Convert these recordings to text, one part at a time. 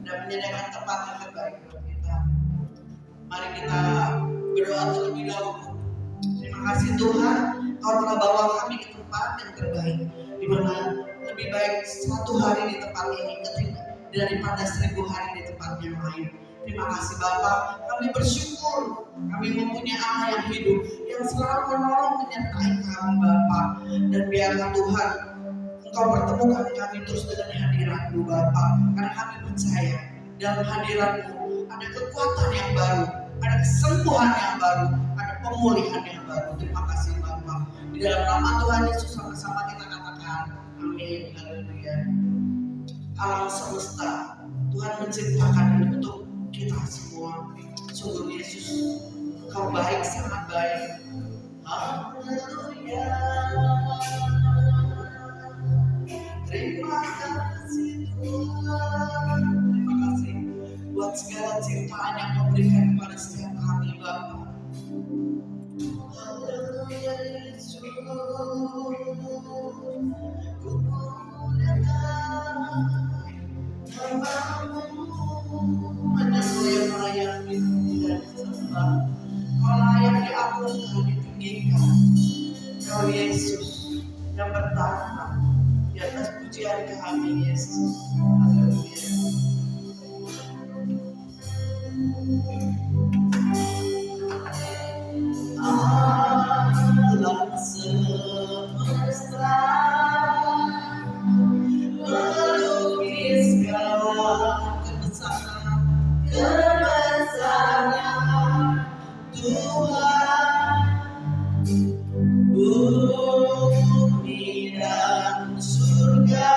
dan menyediakan tempat yang terbaik buat kita. Mari kita berdoa terlebih dahulu. Terima kasih Tuhan, Kau telah bawa kami ke tempat yang terbaik, di mana lebih baik 1 hari di tempat ini daripada 1000 hari di tempat yang lain. Terima kasih Bapa, kami bersyukur kami mempunyai Allah yang hidup, yang selalu menolong menyertai kami Bapa. Dan biarlah Tuhan Engkau pertemukan kami terus dengan hadirat-Mu Bapa, karena kami percaya dalam hadirat-Mu ada kekuatan yang baru, ada kesembuhan yang baru, ada pemulihan yang baru. Terima kasih Bapa. Di dalam nama Tuhan Yesus sama-sama kita katakan amin. Haleluya. Alam semesta Tuhan menciptakan ini untuk kita semua. Sungguh Yesus, Engkau baik, sangat baik. Haleluya. Terima kasih Tuhan. Terima kasih buat segala ciptaan yang Kau berikan kepada setiap kami Bapa. Haleluya Yesus. Ku muliakan nama-Mu, hanya Kau yang layak dipuji dan disembah. Kau layak diagungkan, ditinggikan. Kau Yesus yang bertahan di atas pujian kami Yesus. Haleluya. Alam semesta melukiskan kebesaran Tuhan. Bumi dan surga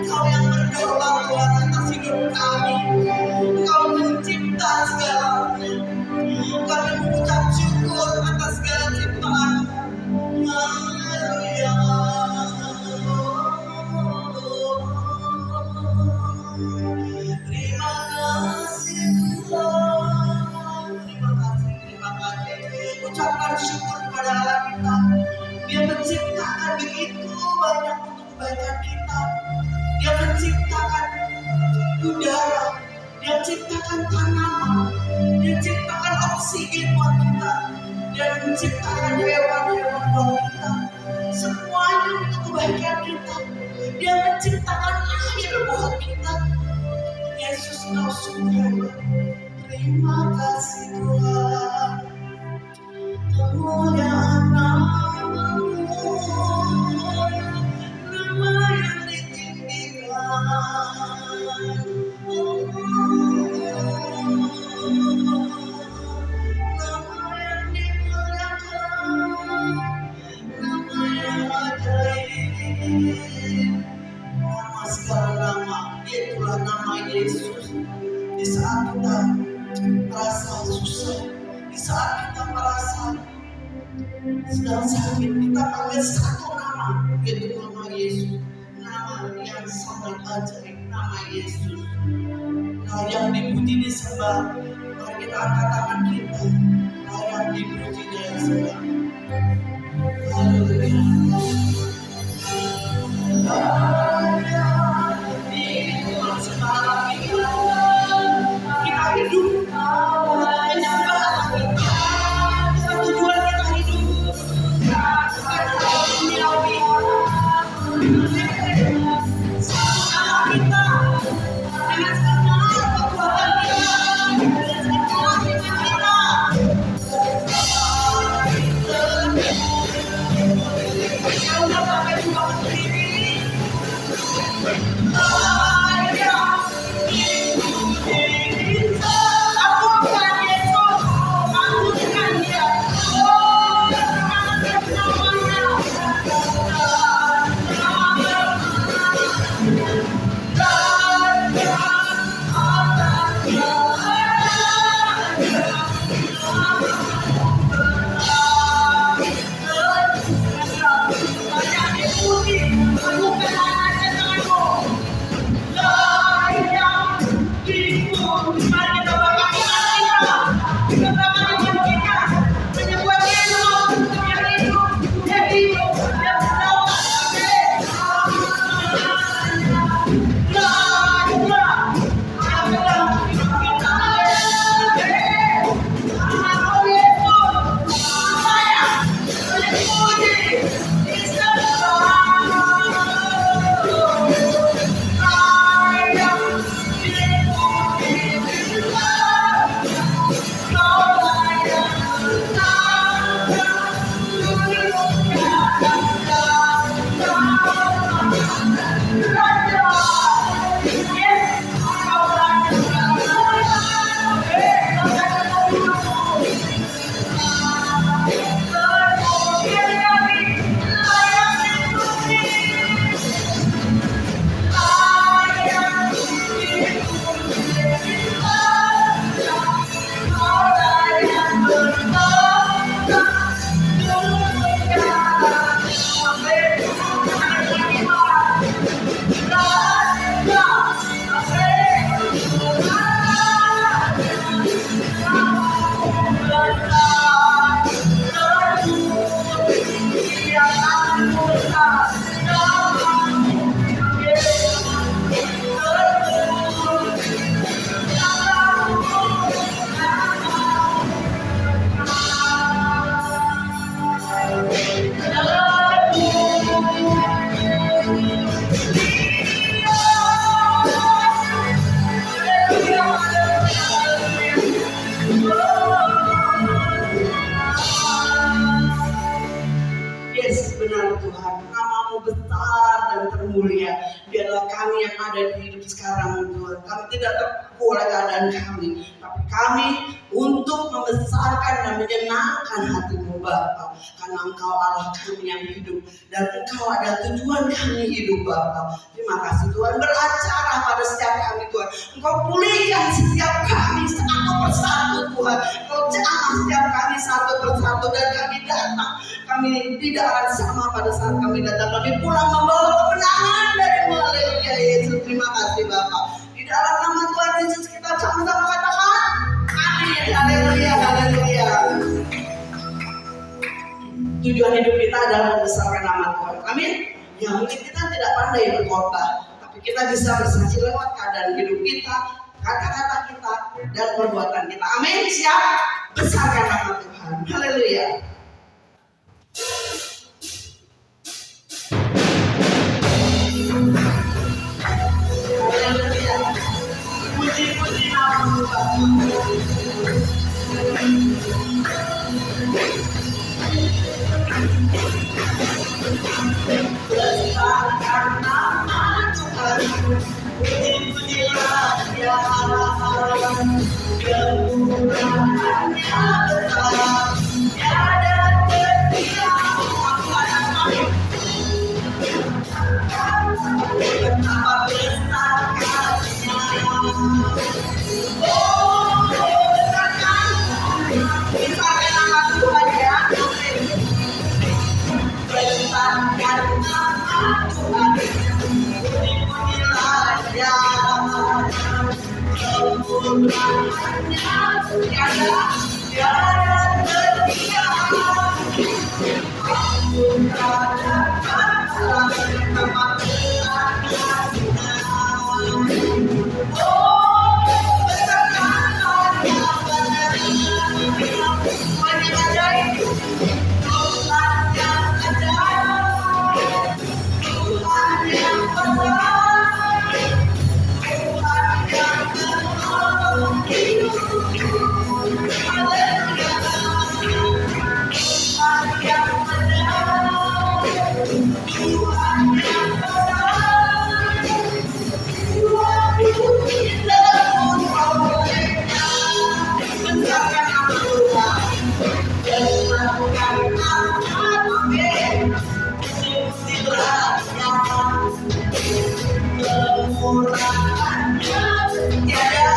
Kau yang berdoa Tuhan atas hidup kami. Kau mencipta segalanya. Kami mengucap syukur atas segala ciptaan. Haleluya. Terima kasih Tuhan. Terima kasih. Ucapkan syukur kepada Allah kita. Dia menciptakan begitu banyak untuk kebaikan kita. Dia menciptakan udara, dia menciptakan tanaman, dia menciptakan oksigen buat kita, dia menciptakan hewan-hewan buat kita. Semuanya untuk kebaikan kita. Dia menciptakan air buat kita. Yesus, Kau sungguh hebat. Terima kasih Tuhan. Kemuliaan nama-Mu, nama yang ditinggikan. Nama yang dimuliakan, nama yang ajaib. Nama segala nama, itulah nama Yesus. Di saat kita merasa susah, di saat kita merasa sedang sakit, kita panggil satu nama, yaitu nama Yesus. Nama yang sangat ajaib, nama Yesus. Nah, yang dipuji disembah. Mari kita angkat tangan kita. Nah, yang dipuji dan disembah. Haleluya. Itulah sembah kita. Kita hidup menyembah kita. Tujuan kita hidup. Sama kita dengan segala kekuatan kita, dengan segala iman kita. Yang udah pakai juga berdiri. Lakukan Yesus, lakukan Dia. Oh, lakukan namanya. Biarlah kami yang ada di hidup sekarang Tuhan, kami tidak terpaku oleh keadaan kami, tapi kami untuk membesarkan dan menyenangkan hati-Mu Bapa, karena Engkau Allah kami yang hidup dan Engkau ada tujuan kami hidup Bapa. Terima kasih Tuhan, beracara pada setiap kami Tuhan, Engkau pulihkan setiap kami satu persatu Tuhan, Engkau jamah setiap kami satu persatu, dan kami datang, kami tidak akan sama pada saat kami datang, kami pulang membawa kemenangan dari-Mu. Haleluya Yesus, terima kasih Bapa. Di dalam nama Tuhan Yesus kita sama-sama katakan amin. Haleluya, haleluya. Tujuan hidup kita adalah membesarkan nama Tuhan. Amin. Ya mungkin kita tidak pandai berkhotbah, tapi kita bisa bersaksi lewat keadaan hidup kita, kata-kata kita, dan perbuatan kita. Amin. Siap? Besarkan nama Tuhan. Haleluya. Haleluya. Puji-puji nama Tuhan. Besarkan nama Tuhan, puji-pujilah Dia Allah, kemurahan-Nya besar, tiada terhingga. Betapa besar kasih-Nya. Oh, besarkan nama Tuhan ya. Besarkan nama Tuhan, puji-pujilah Dia, kemurahan-Nya tiada terhingga. Betapa besar kasih-Nya. Oh, besarkan nama Tuhan, bagi ajaib. Tuhan yang ajaib, Tuhan yang besar, Tuhan yang menolong hidup. Haleluya. Tuhan yang ajaib, Tuhan yang besar, Tuhan dalam olehnya. Besarkan nama Tuhan. Besarkan nama Amin. Puji-pujilah Dia, kemurahan-Nya tiada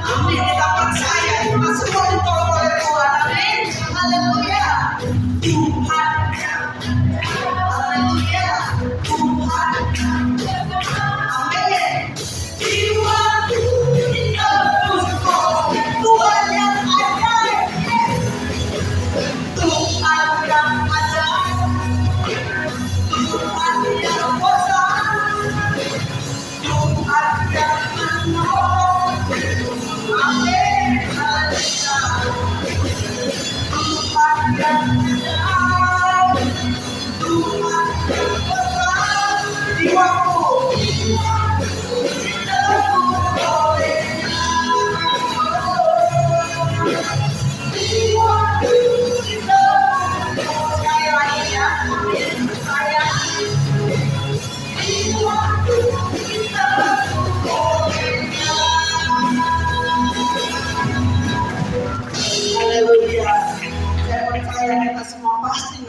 Amin, kita percaya kita semua ditolong oleh Tuhan. Amin. Haleluya. Tuhan, haleluya. Tuhan, amin. Jiwaku ditebuskan Tuhan yang ajaib. Tuhan yang ajaib, Tuhan yang besar, Tuhan yang menolong. Amin. Haleluya. Tuhan yang ajaib.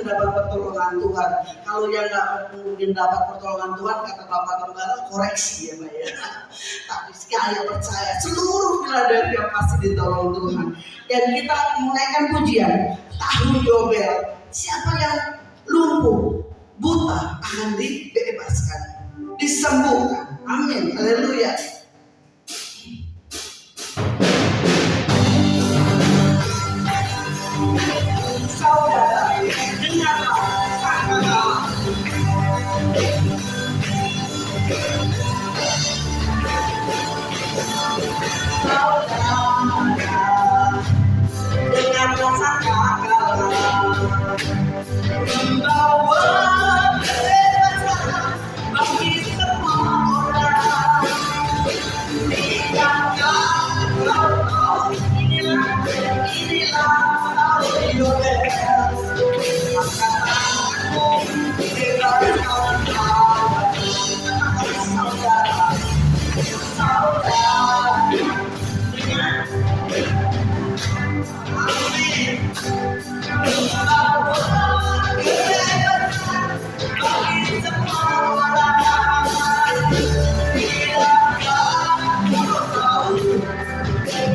mendapat pertolongan Tuhan. Kalau yang nggak mungkin dapat pertolongan Tuhan, kata Bapak Gembala, koreksi ya Mbak ya. Tapi saya percaya seluruh Philadelphia pasti ditolong Tuhan. Dan kita menaikkan pujian tahun Yobel. Siapa yang lumpuh, buta akan dibebaskan, disembuhkan. Amin. Haleluya. Saudara, dengarlah kata-kata. Saudara, dengarlah kata-kata. Membawa kebebasan bagi semua orang. Ingatkan kau, inilah tahun Yobel. Angkat tanganmu, bebaskan kau. Saudara, dengar. Amin. Membawa kebebasan bagi semua orang.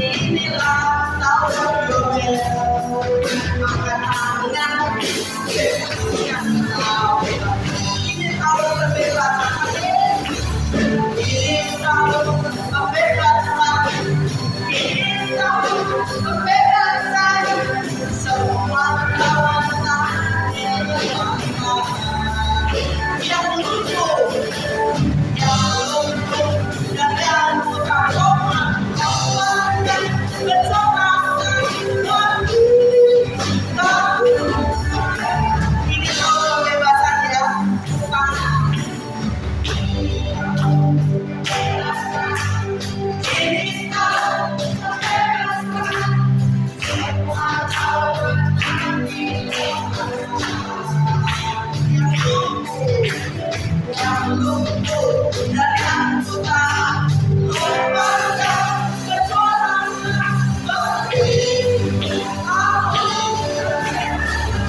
Inilah tahun Yobel. Angkat tangan, bebaskan kau. Ini tahun kebebasan. Ini tahun kebebasan. Ini tahun kebebasan. Semua kawasan yang lumpuh, dan yang buta koma, dan bersorak. Ini tahun kebebasan ya. Ini tahun kebebasan. Semua kawasan yang lumpuh dan yang buta, dan bersorak.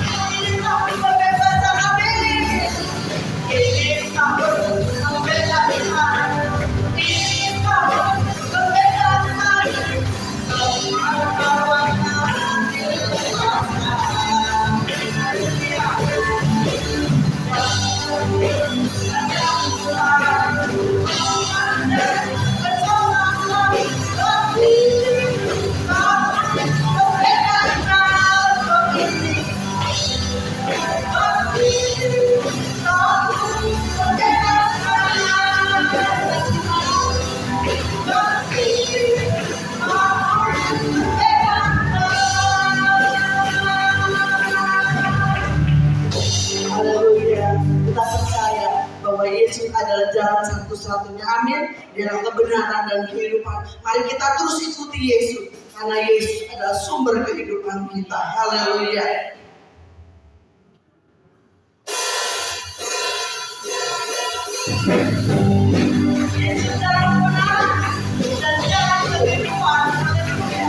Ini tahun kebebasan. Amin. Ini tahun kebebasan. Ini tahun kebebasan. Semua kawasan dibebaskan. Haleluya. Kita percaya bahwa Yesus adalah jalan satu-satunya. Amin. Dia adalah kebenaran dan kehidupan. Mari kita terus ikuti Yesus, karena Yesus adalah sumber kehidupan kita. Haleluya. Yesus adalah kebenaran dan jalan kehidupan. Haleluya.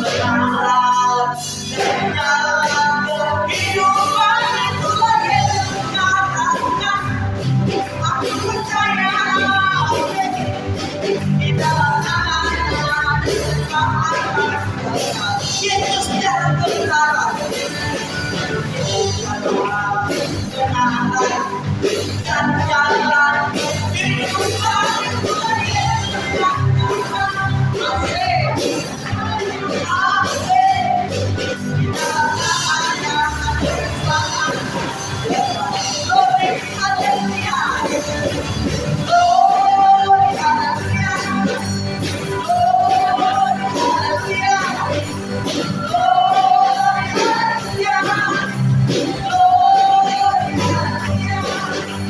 Berharap dan jalan kehidupan, itulah Yesus katakan. Aku percaya di dalam nama Yesus jalan kebenaran. Yesus adalah kebenaran dan jalan kehidupan, itulah Yesus katakan.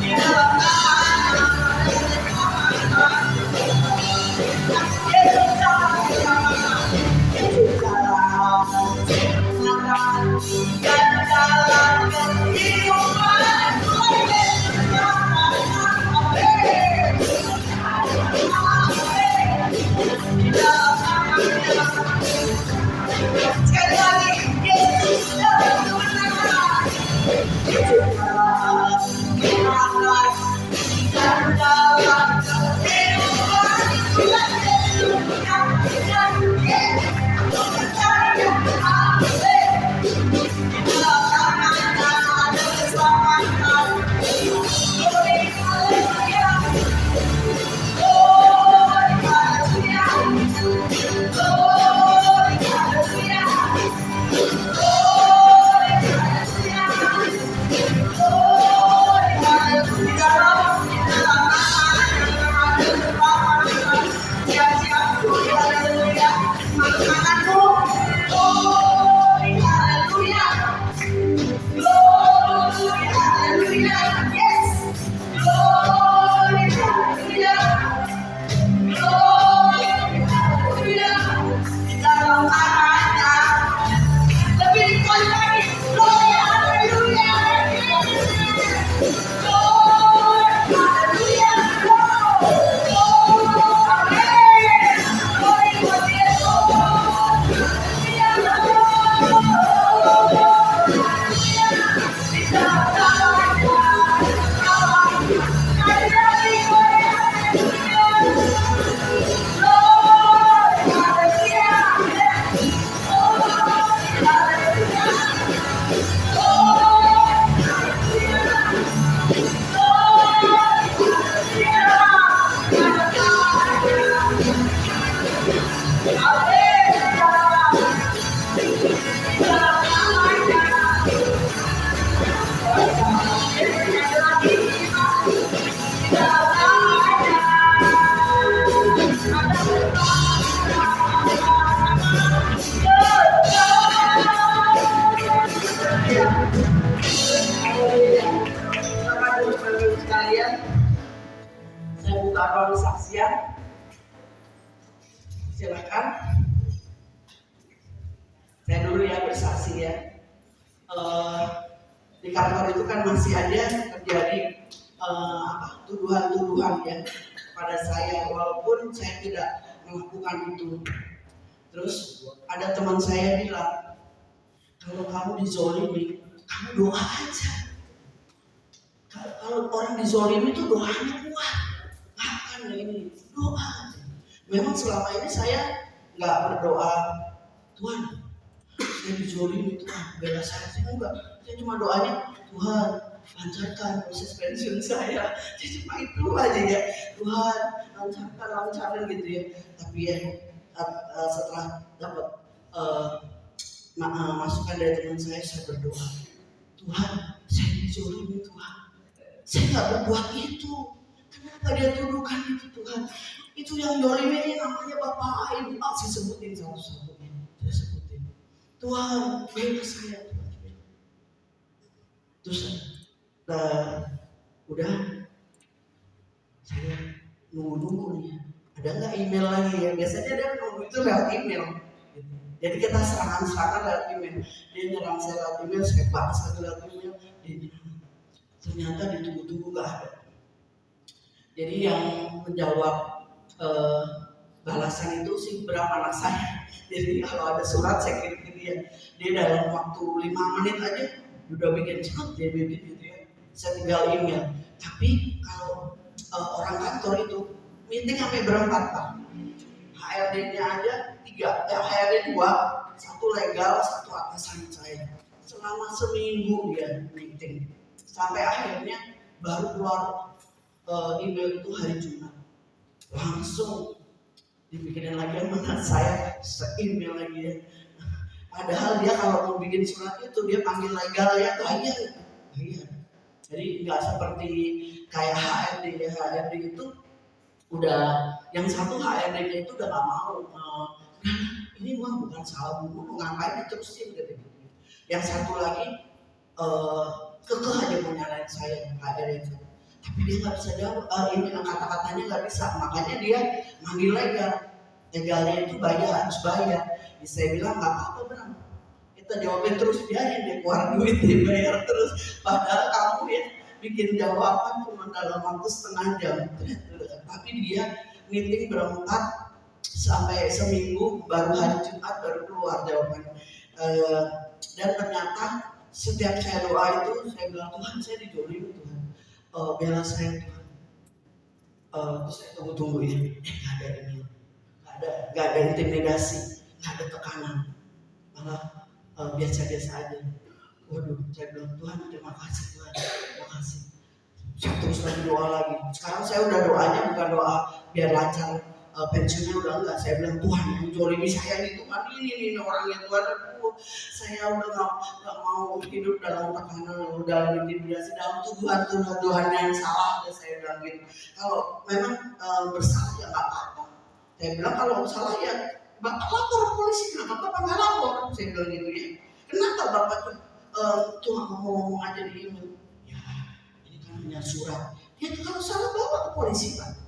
Yeah. Silakan. Saya dulu ya bersaksi ya. Di kantor itu kan masih ada terjadi tuduhan-tuduhan ya pada saya, walaupun saya tidak melakukan itu. Terus ada teman saya bilang, kalau kamu dizolimi, kamu doa aja. Kalau orang dizolimi itu doanya kuat. Bahkan ini doa. Memang selama ini saya nggak berdoa, Tuhan, saya dizolimi Tuhan, bela saya enggak. Saya cuma doanya, Tuhan, lancarkan proses pensiun saya. Saya cuma itu aja ya, Tuhan, lancarkan gitu ya. Tapi ya setelah dapat masukan dari teman saya berdoa, Tuhan, saya dizolimi Tuhan. Saya nggak berbuat itu. Kenapa dia tuduhkan itu Tuhan? Itu yang zolimi ini namanya Bapak Ibu. Saya sebutin satu-satu. Saya sebutin. Tuhan, bela saya. Terus udah saya nunggu nih. Ada nggak email lagi ya? Biasanya dia nunggu itu lewat email. Jadi kita serangan lewat email. Dia nyerang saya lewat email, saya balas lagi lewat email. Dia nyerang. Ternyata ditunggu-tunggu nggak ada. Jadi yang menjawab balasan itu sih berapa anak saya. Jadi kalau ada surat saya kirim ke dia. Dia dalam waktu 5 menit aja udah bikin cepet dia bikin gitu ya. Saya tinggal email. Tapi kalau orang kantor itu meeting sampai berempat Pak. HRD-nya aja 3, HRD 2, 1 legal, 1 atasan saya. Selama seminggu dia meeting. Sampai akhirnya baru keluar email itu hari Jumat. Langsung dibikinin lagi sama saya se-email lagi ya. Padahal dia kalau mau bikin surat itu dia panggil legal ya, bayar. Jadi nggak seperti kayak HRD ya. HRD itu udah yang satu HRD-nya itu udah nggak mau. Ini mah bukan salah buku, ngapain diterusin gitu. Yang satu lagi kekeh aja mau nyalain saya HRD itu. Tapi dia nggak bisa jawab, ini kata-katanya nggak bisa, makanya dia manggil legalnya itu harus bayar. Jadi saya bilang nggak apa-apa Bang, kita jawabin terus, biarin dia keluar duit, dia bayar terus. Padahal kamu ya bikin jawaban cuma dalam waktu setengah jam, tapi dia meeting berempat sampai seminggu, baru hari Jumat baru keluar jawabannya. Dan ternyata setiap saya doa itu saya bilang, Tuhan saya dijolimi Tuhan, bela saya Tuhan. Terus saya tunggu ya, nggak ada ini, nggak ada intimidasi, nggak ada tekanan, malah biasa-biasa aja. Waduh, saya bilang Tuhan terima kasih Tuhan, terima kasih. Saya terus lagi doa lagi. Sekarang saya udah doanya bukan doa biar lancar pensiunnya, udah enggak. Saya bilang Tuhan yang jolimi saya itu kan ini orangnya Tuhan. Saya udah nggak mau hidup dalam tekanan, dalam intimidasi, dalam tuduhan yang salah. Dan saya bilang gitu. Kalau memang bersalah ya nggak apa-apa. Saya bilang kalau salah ya Bapak lapor polisi, kenapa Bapak nggak lapor? Saya bilang gitu ya. Kenapa Bapak cuma ngomong aja di email? Ya, ini kan hanya surat. Ya kalau salah bawa ke polisi Pak.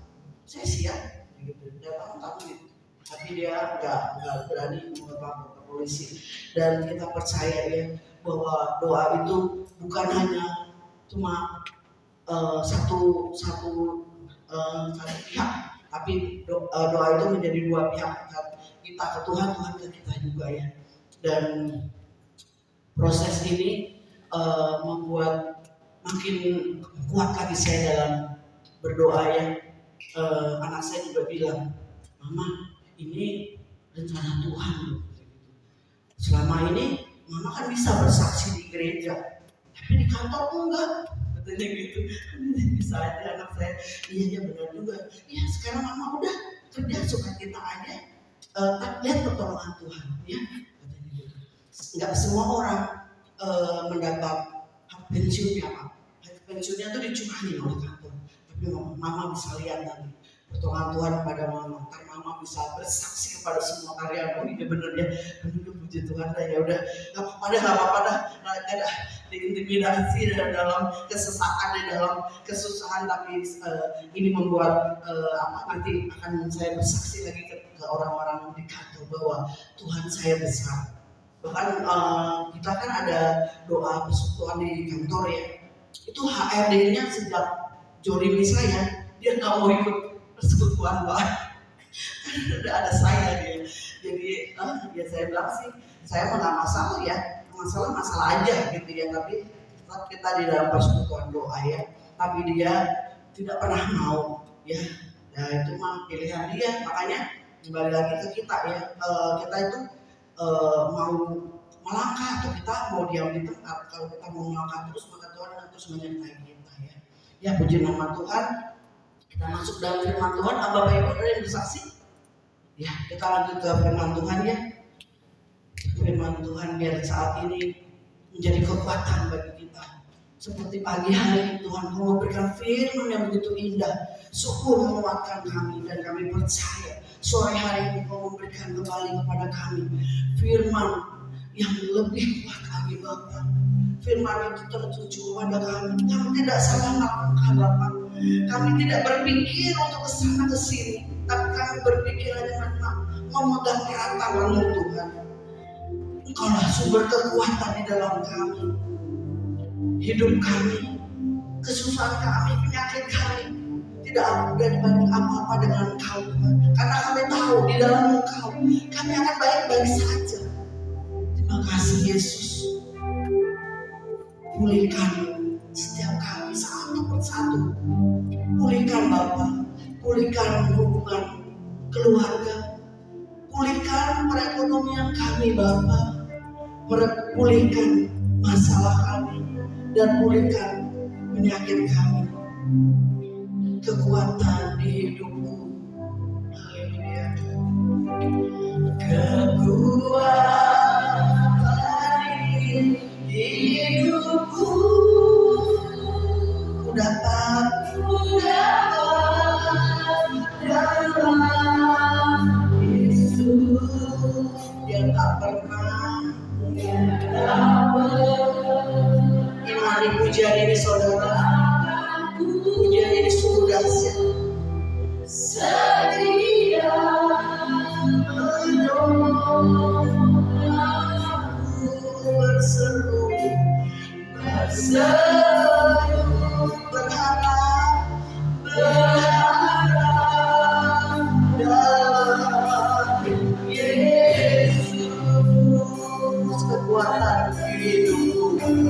Saya siap. Gitu. Dia tahu gitu. Tapi dia nggak berani melapor ke polisi. Dan kita percaya ya bahwa doa itu bukan hanya cuma satu pihak, tapi doa itu menjadi dua pihak, kita ke Tuhan, Tuhan ke kita juga ya. Dan proses ini membuat makin kuat lagi saya dalam berdoa ya. Anak saya juga bilang, Mama ini rencana Tuhan. Selama ini Mama kan bisa bersaksi di gereja, tapi di kantor enggak. Katanya gitu. Bisa aja anak saya, iya benar juga. Iya sekarang Mama udah kerja suka kita aja. Lihat pertolongan Tuhan ya. Katanya gitu. Enggak semua orang mendapat hak pensiunnya Pak. Hak pensiunnya itu dicurahkan oleh kantor. Tapi Mama bisa lihat tadi pertolongan Tuhan pada Mama. Karena Mama bisa bersaksi kepada semua karyawan. Oh iya benar ya. Benar puji Tuhan dah ya udah. Gak apa-apa dah. Ada diintimidasi dalam kesesakan, dalam kesusahan. Tapi ini membuat nanti akan saya bersaksi lagi ke orang-orang di kantor bahwa Tuhan saya besar. Bahkan kita kan ada doa persekutuan di kantor ya. Itu HRD-nya sejak jolimi saya, dia nggak mau ikut persekutuan Pak. Udah ada saya dia. Jadi ya saya bilang sih, saya nggak masalah ya, masalah aja gitu ya. Tapi tetap kita di dalam persekutuan doa ya. Tapi dia tidak pernah mau ya. Ya itu mah pilihan dia. Makanya kembali lagi ke kita ya. Kita itu mau melangkah atau kita mau diam di tempat. Kalau kita mau melangkah terus, maka Tuhan akan terus menyertai kita ya. Ya puji nama Tuhan. Kita masuk dalam firman Tuhan. Bapak Ibu ada yang bersaksi? Ya kita lanjut ke firman Tuhan ya. Firman Tuhan biar saat ini menjadi kekuatan bagi kita. Seperti pagi hari Tuhan memberikan firman yang begitu indah. Syukur menguatkan kami dan kami percaya sore hari ini Kau memberikan kembali kepada kami firman yang lebih kuat lagi Bapak. Firman itu tertuju kepada kami. Kami tidak salah melangkah Bapak. Kami tidak berpikir untuk kesana kesini, tapi kami berpikir hanya memegang erat tangan-Mu Tuhan. Engkaulah sumber kekuatan di dalam kami, hidup kami, kesusahan kami, penyakit kami. Tidak ada dibanding apa-apa dengan Engkau Tuhan. Karena kami tahu di dalam Engkau kami akan baik-baik saja. Terima kasih Yesus. Pulihkan setiap kami satu persatu. Pulihkan Bapa, pulihkan hubungan keluarga, pulihkan perekonomian kami Bapa, pulihkan masalah kami dan pulihkan penyakit kami. Kekuatan di hidupku. Haleluya. Kekuatan di hidupku. Ku dapat dalam Yesus yang tak pernah. Imani pujian ini saudara. Pujian ini sungguh dahsyat. Sedia menolong aku berseru berharap dalam Yesus. Kekuatan hidupku.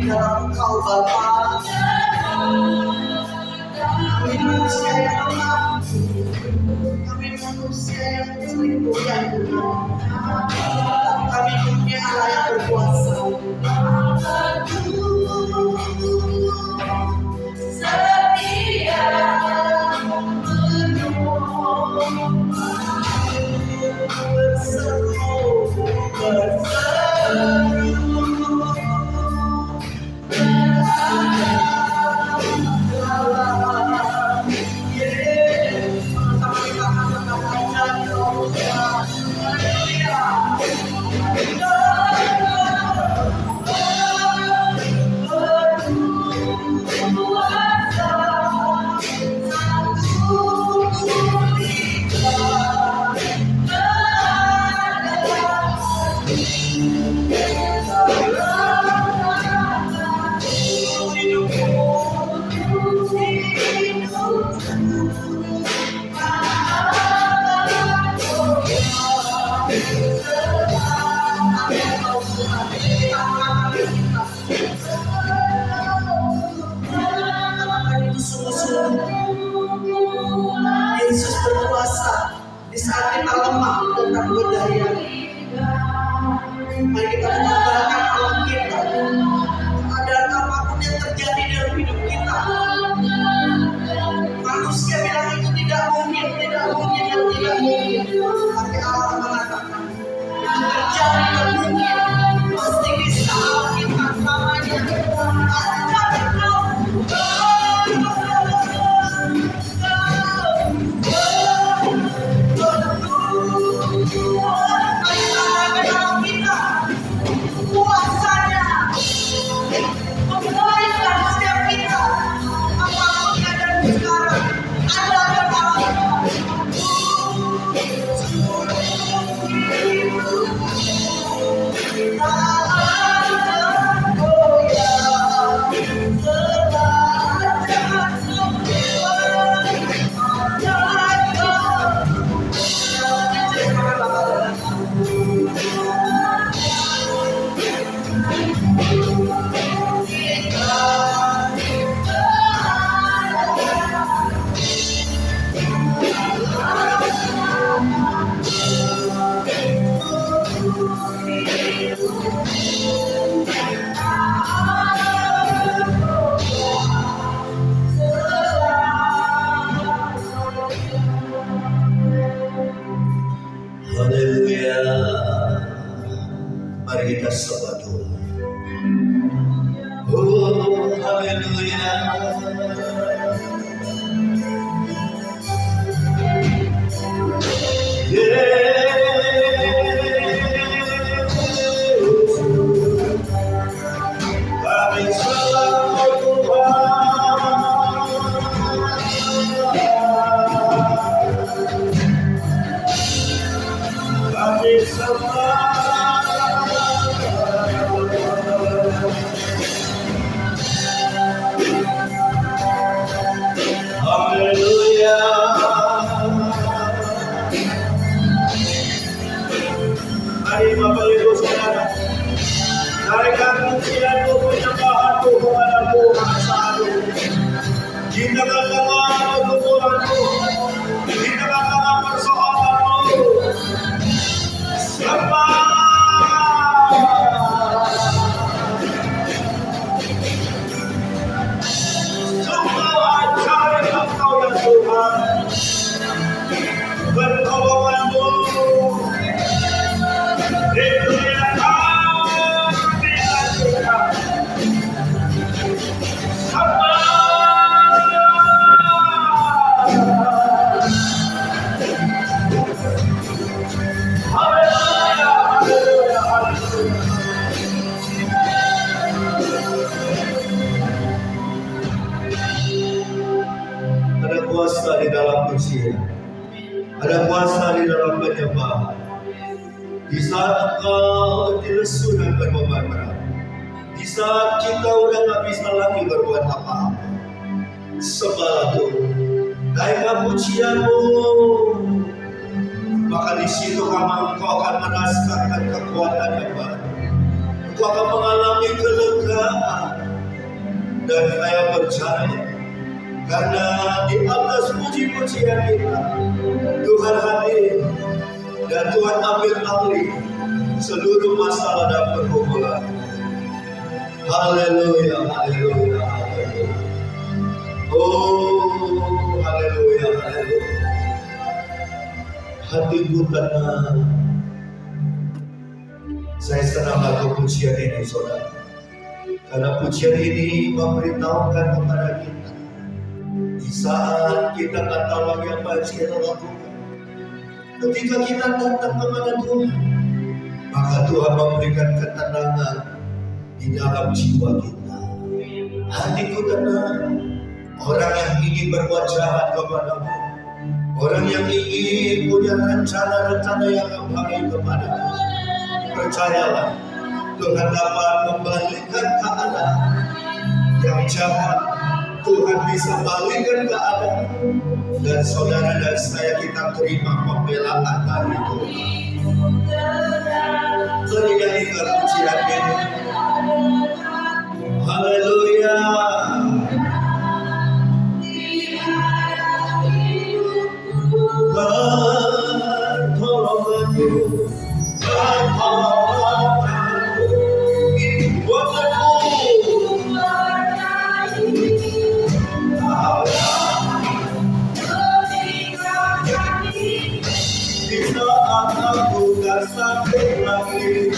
di dalam Engkau Bapa. Kami manusia yang lemah, kami manusia yang sering goyah, tapi kami punya Allah yang berkuasa. Setia Yesus berkuasa di saat kita lemah dan tak berdaya. Mari kita mengandalkan Allah kita. Keadaan apapun yang terjadi dalam hidup kita, manusia bilang itu tidak mungkin, tidak mungkin dan tidak mungkin. Tapi Allah mengatakan itu terjadi dan mungkin. Pasti bisa Allah kita namanya. Haleluya. Mari kita sembah Tuhan. Oh, haleluya. Kami sembah Tuhan. Kami sembah. Haleluya. Mari Bapak Ibu Saudara, naikkan pujianmu, penyembahanmu kepada Tuhan saat ini. Di tengah-tengah kebutuhanmu, di tengah-tengah persoalanmu, sembah. Tuhan, pertolonganmu itu yang kami lakukan. Haleluya, haleluya, haleluya. Ada kuasa di dalam pujian, ada kuasa di dalam penyembahan. Di saat engkau dilesu dan berbeban berat, di saat kita udah gak bisa lagi berbuat apa-apa, sembahlah Tuhan, naikkan pujianmu, maka di situ engkau akan merasakan kekuatan yang baru. Engkau akan mengalami kelegaan. Dan saya percaya karena di atas puji-pujian kita Tuhan hadir dan Tuhan ambil alih seluruh masalah dan pergumulan. Haleluya, haleluya, haleluya. Oh, haleluya, haleluya. Hatiku tenang. Saya senang lagu pujian ini, saudara. Karena pujian ini memberitahukan kepada kita di saat kita tak tahu yang baik kita lakukan. Ketika kita datang kepada Tuhan, maka Tuhan memberikan ketenangan di dalam jiwa kita. Hatiku tenang. Orang yang ingin berbuat jahat kepadamu, orang yang ingin punya rencana-rencana yang baik kepadamu, percayalah Tuhan dapat membalikkan keadaan yang jahat. Tuhan bisa balikkan keadaan, dan saudara dan saya kita terima pembelaan dari Tuhan. Mari nyanyikan pujian ini. Haleluya. Pertolonganmu, pertolonganmu, itu wonderful. Di saat aku gak sampai lagi,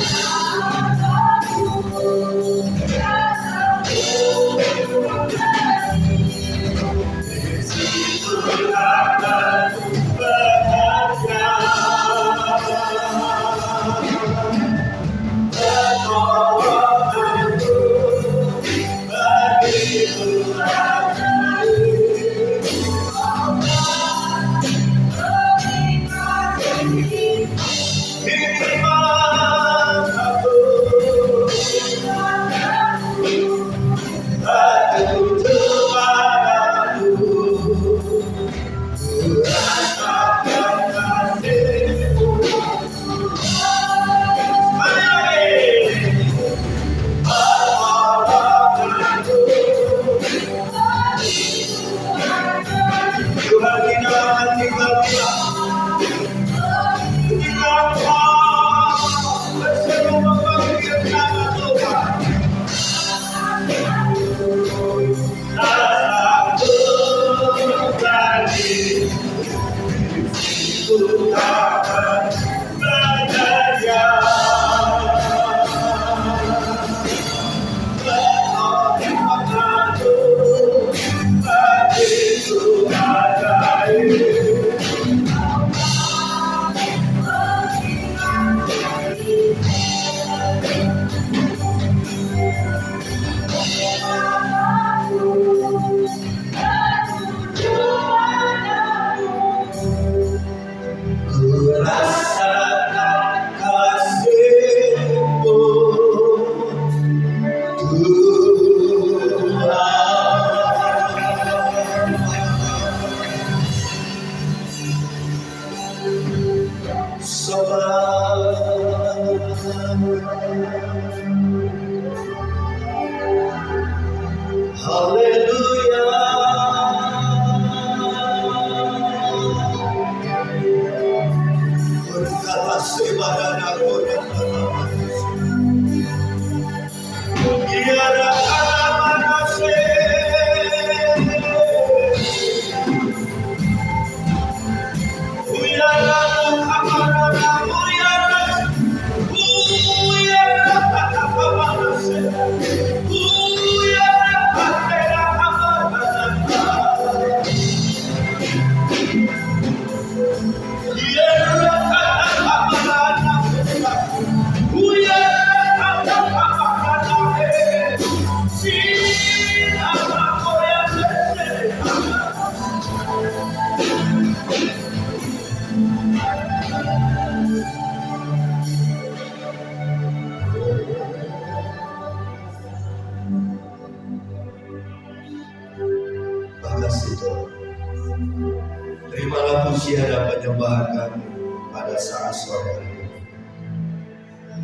terimalah pujian dan penyembahan kami pada saat sore ini.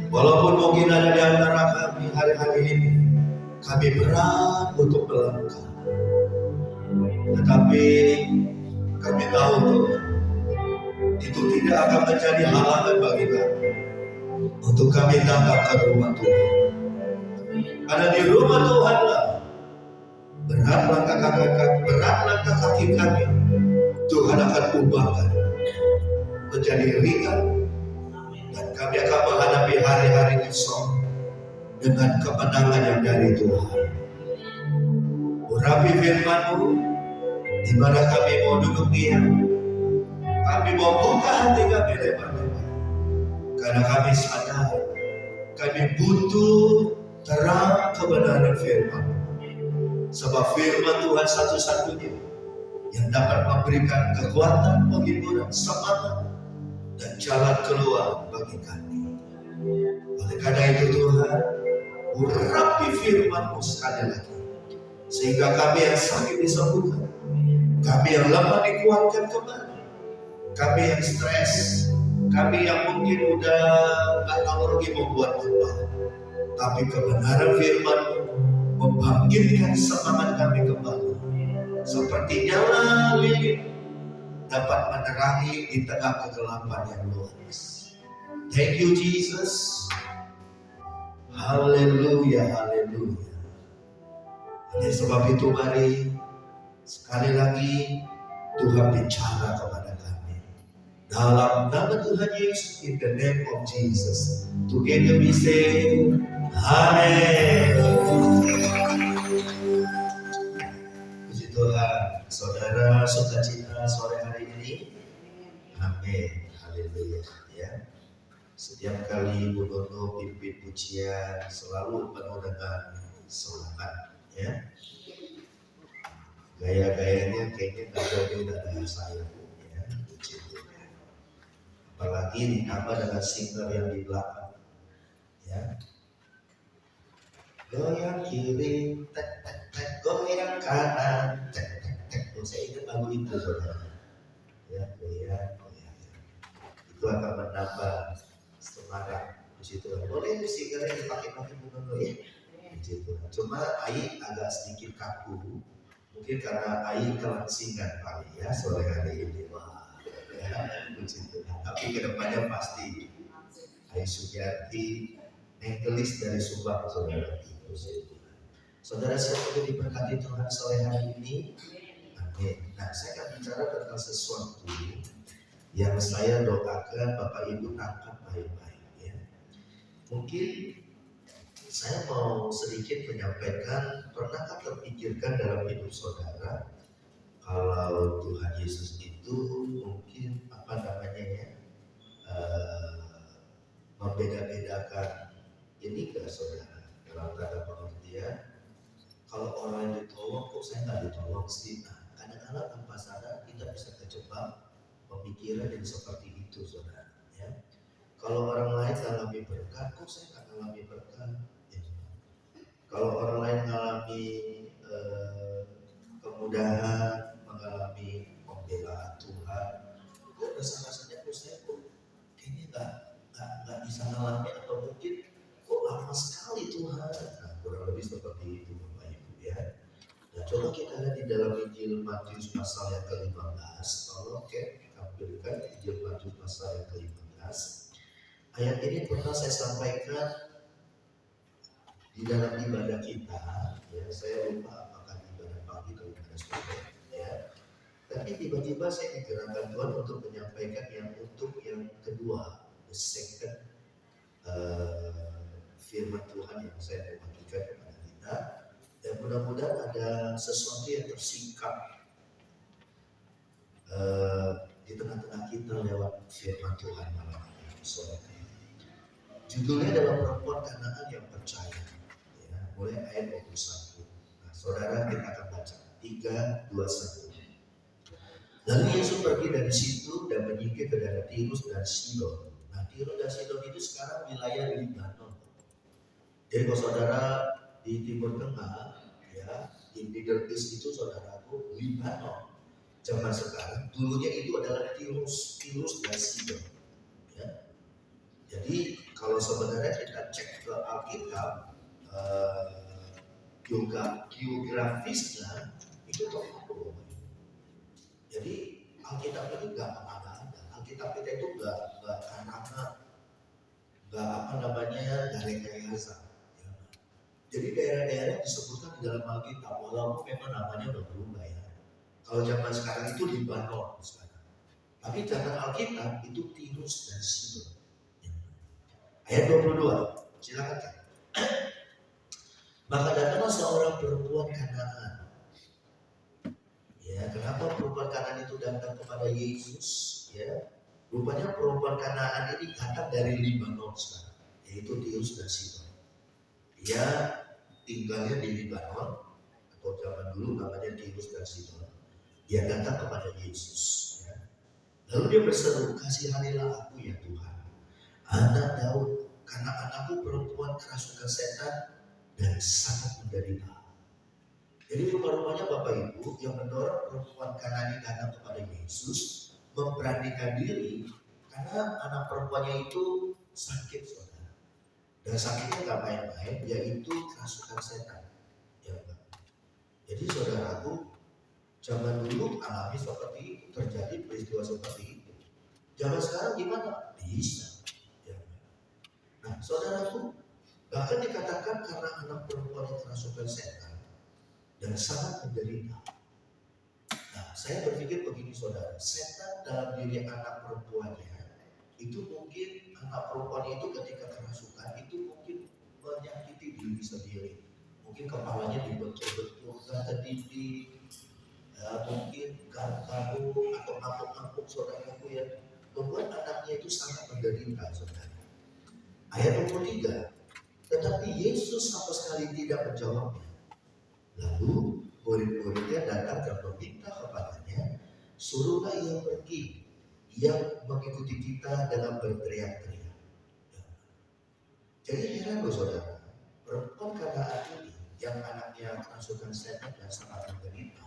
Walaupun mungkin ada di antara kami hari-hari ini kami berat untuk melangkah. Tetapi kami tahu Tuhan, itu tidak akan menjadi halangan bagi kami untuk kami datang ke rumah Tuhan. Karena di rumah Tuhanlah berat langkah kaki kami, Tuhan akan ubahkan menjadi ringan, dan kami akan menghadapi hari-hari esok dengan kemenangan yang dari Tuhan. Urapi firman-Mu, di mana kami mau duduk diam, kami mau buka hati kami lebar-lebar, karena kami sadar kami butuh terang kebenaran firman. Sebab firman Tuhan satu-satunya yang dapat memberikan kekuatan, penghiburan, semangat, dan jalan keluar bagi kami. Oleh karena itu Tuhan, urapi firman-Mu sekali lagi, sehingga kami yang sakit disembuhkan, kami yang lemah dikuatkan kembali, kami yang stres, kami yang mungkin udah gak tahu lagi membuat apa, tapi kebenaran firman-Mu membangkitkan semangat kami kembali, seperti nyala lilin dapat menerangi di tengah kegelapan yang luas. Thank you Jesus. Haleluya, haleluya. Oleh sebab itu mari sekali lagi Tuhan bicara kepada kami dalam nama Tuhan Yesus, in the name of Jesus. Together we say Amen. Puji Tuhan, saudara sukacita sore hari ini. Amin, haleluya. Ya, setiap kali Bu Dono pimpin pujian selalu penuh dengan semangat. Ya, gaya-gayanya kayaknya nggak jauh dari saya, Bu. Ya, puji Tuhan. Apalagi ditambah dengan singer yang di belakang. Ya, goyang kiri, tek tek tek, goyang kanan, tek tek tek. Saya ingat lagu itu, saudara. Ya, goyang, goyang. Itu akan menambah semangat. Puji Tuhan. Boleh singernya dipakai-pakai bukan ya? Puji Tuhan. Cuma Ai agak sedikit kaku. Mungkin karena Ai kelangsingan kali ya sore hari ini. Wah, ya, puji Tuhan. Tapi kedepannya pasti Ai Sugiarti, Enggelis dari Subang, saudara. Saudara siapa yang diberkati Tuhan sore hari ini? Amin. Nah, saya akan bicara tentang sesuatu yang saya doakan Bapak Ibu tangkap baik-baik. Ya. Mungkin saya mau sedikit menyampaikan, pernahkah terpikirkan dalam hidup saudara kalau Tuhan Yesus itu mungkin membeda-bedakan ini ke saudara dalam tanda pengertian, kalau orang yang ditolong kok saya nggak ditolong sih. Nah, kadang-kadang tanpa sadar kita bisa terjebak pemikiran yang seperti itu, saudara. Ya. Kalau orang lain mengalami berkat, kok saya nggak mengalami berkat? Ya. Kalau orang lain mengalami kemudahan, mengalami pembelaan Tuhan, kok rasa-rasanya kok saya kayaknya nggak bisa mengalami, atau mungkin kok lama sekali Tuhan. Nah, kurang lebih seperti itu Bapak Ibu ya. Nah, coba kita lihat di dalam Injil Matius pasal yang ke-15. Tolong tampilkan Injil Matius pasal yang ke-15. Ayat ini pernah saya sampaikan di dalam ibadah kita. Ya, saya lupa apakah ibadah pagi atau ibadah sore. Ya. Tapi tiba-tiba saya digerakkan Tuhan untuk menyampaikan yang kedua, the second firman Tuhan yang saya mau bagikan kepada kita, dan mudah-mudahan ada sesuatu yang tersingkap di tengah-tengah kita lewat firman Tuhan malam ini sore ini. Judulnya adalah perempuan Kanaan yang percaya. Ya, mulai ayat 21. Nah, saudara, kita akan baca 3, 2, 1. Lalu Yesus pergi dari situ dan menyingkir ke daerah Tirus dan Sidon. Nah, Tirus dan Sidon itu sekarang wilayah Libanon. Jadi kalau saudara di Timur Tengah, ya, di Middle East itu saudaraku Libanon. Zaman sekarang, dulunya itu adalah Tirus dan Sidon. Ya. Jadi kalau sebenarnya kita cek ke Alkitab, geografisnya itu terlalu. Jadi Alkitab itu nggak kemana-mana. Alkitab kita itu nggak kanak, nggak apa namanya, nggak rekayasa. Ya. Jadi daerah-daerah disebutkan di dalam Alkitab, walaupun memang namanya udah berubah ya. Kalau zaman sekarang itu Libanon sekarang. Tapi zaman Alkitab itu Tirus dan Sidon. Ya. Ayat 22, silakan kan. Maka datanglah seorang perempuan Kanaan. Ya, kenapa perempuan Kanaan itu datang kepada Yesus? Ya, rupanya perempuan Kanaan ini datang dari Libanon sekarang, yaitu Tirus dan Sidon. Dia tinggalnya di Libanon, atau zaman dulu namanya Tirus dan Sidon. Dia datang kepada Yesus. Ya. Lalu dia berseru, kasihanilah aku ya Tuhan, anak Daud, karena anakku perempuan kerasukan setan dan sangat menderita. Jadi rupa-rupanya Bapak Ibu yang mendorong perempuan Kanani datang kepada Yesus memberanikan diri karena anak perempuannya itu sakit, saudara. Dan sakitnya gak main-main, yaitu kerasukan setan. Ya, jadi saudaraku, zaman dulu alami seperti itu, terjadi peristiwa seperti itu. Zaman sekarang gimana? Bisa. Ya. Nah, saudaraku, bahkan dikatakan karena anak perempuan yang kerasukan setan dan sangat menderita. Nah, saya berpikir begini saudara, setan dalam diri anak perempuannya itu mungkin anak perempuannya itu ketika kerasukan itu mungkin menyakiti diri sendiri. Mungkin kepalanya dibentur-benturkan ke dinding, ya, mungkin garuk-garuk atau ngapuk-ngapuk saudaraku ya, membuat anaknya itu sangat menderita saudara. Ayat 23, tetapi Yesus sama sekali tidak menjawabnya. Lalu murid-muridnya datang dan meminta kepadanya, suruhlah ia pergi. Ia mengikuti kita dengan berteriak-teriak. Jadi heran loh saudara, perempuan Kanaan ini yang anaknya kerasukan setan dan sangat menderita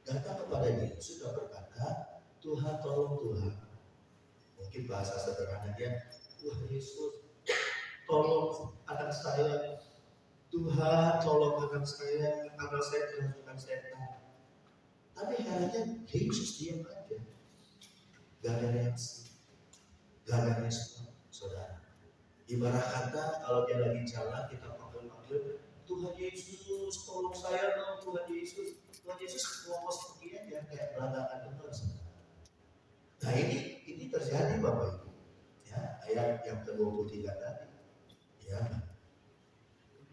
datang kepada Yesus dan berkata, Tuhan tolong Tuhan. Mungkin bahasa sederhananya, Tuhan Yesus tolong anak saya. Tuhan tolong anak saya kerasukan setan. Tapi herannya Yesus diam aja, gak ada reaksi, gak ada respon, saudara. Ibarat kata kalau dia lagi jalan kita panggil, Tuhan Yesus tolong saya dong, Tuhan Yesus ngomong seperti aja kayak berantakan benar. Nah ini terjadi Bapak Ibu, ya, ayat yang ke-23 tadi, ya.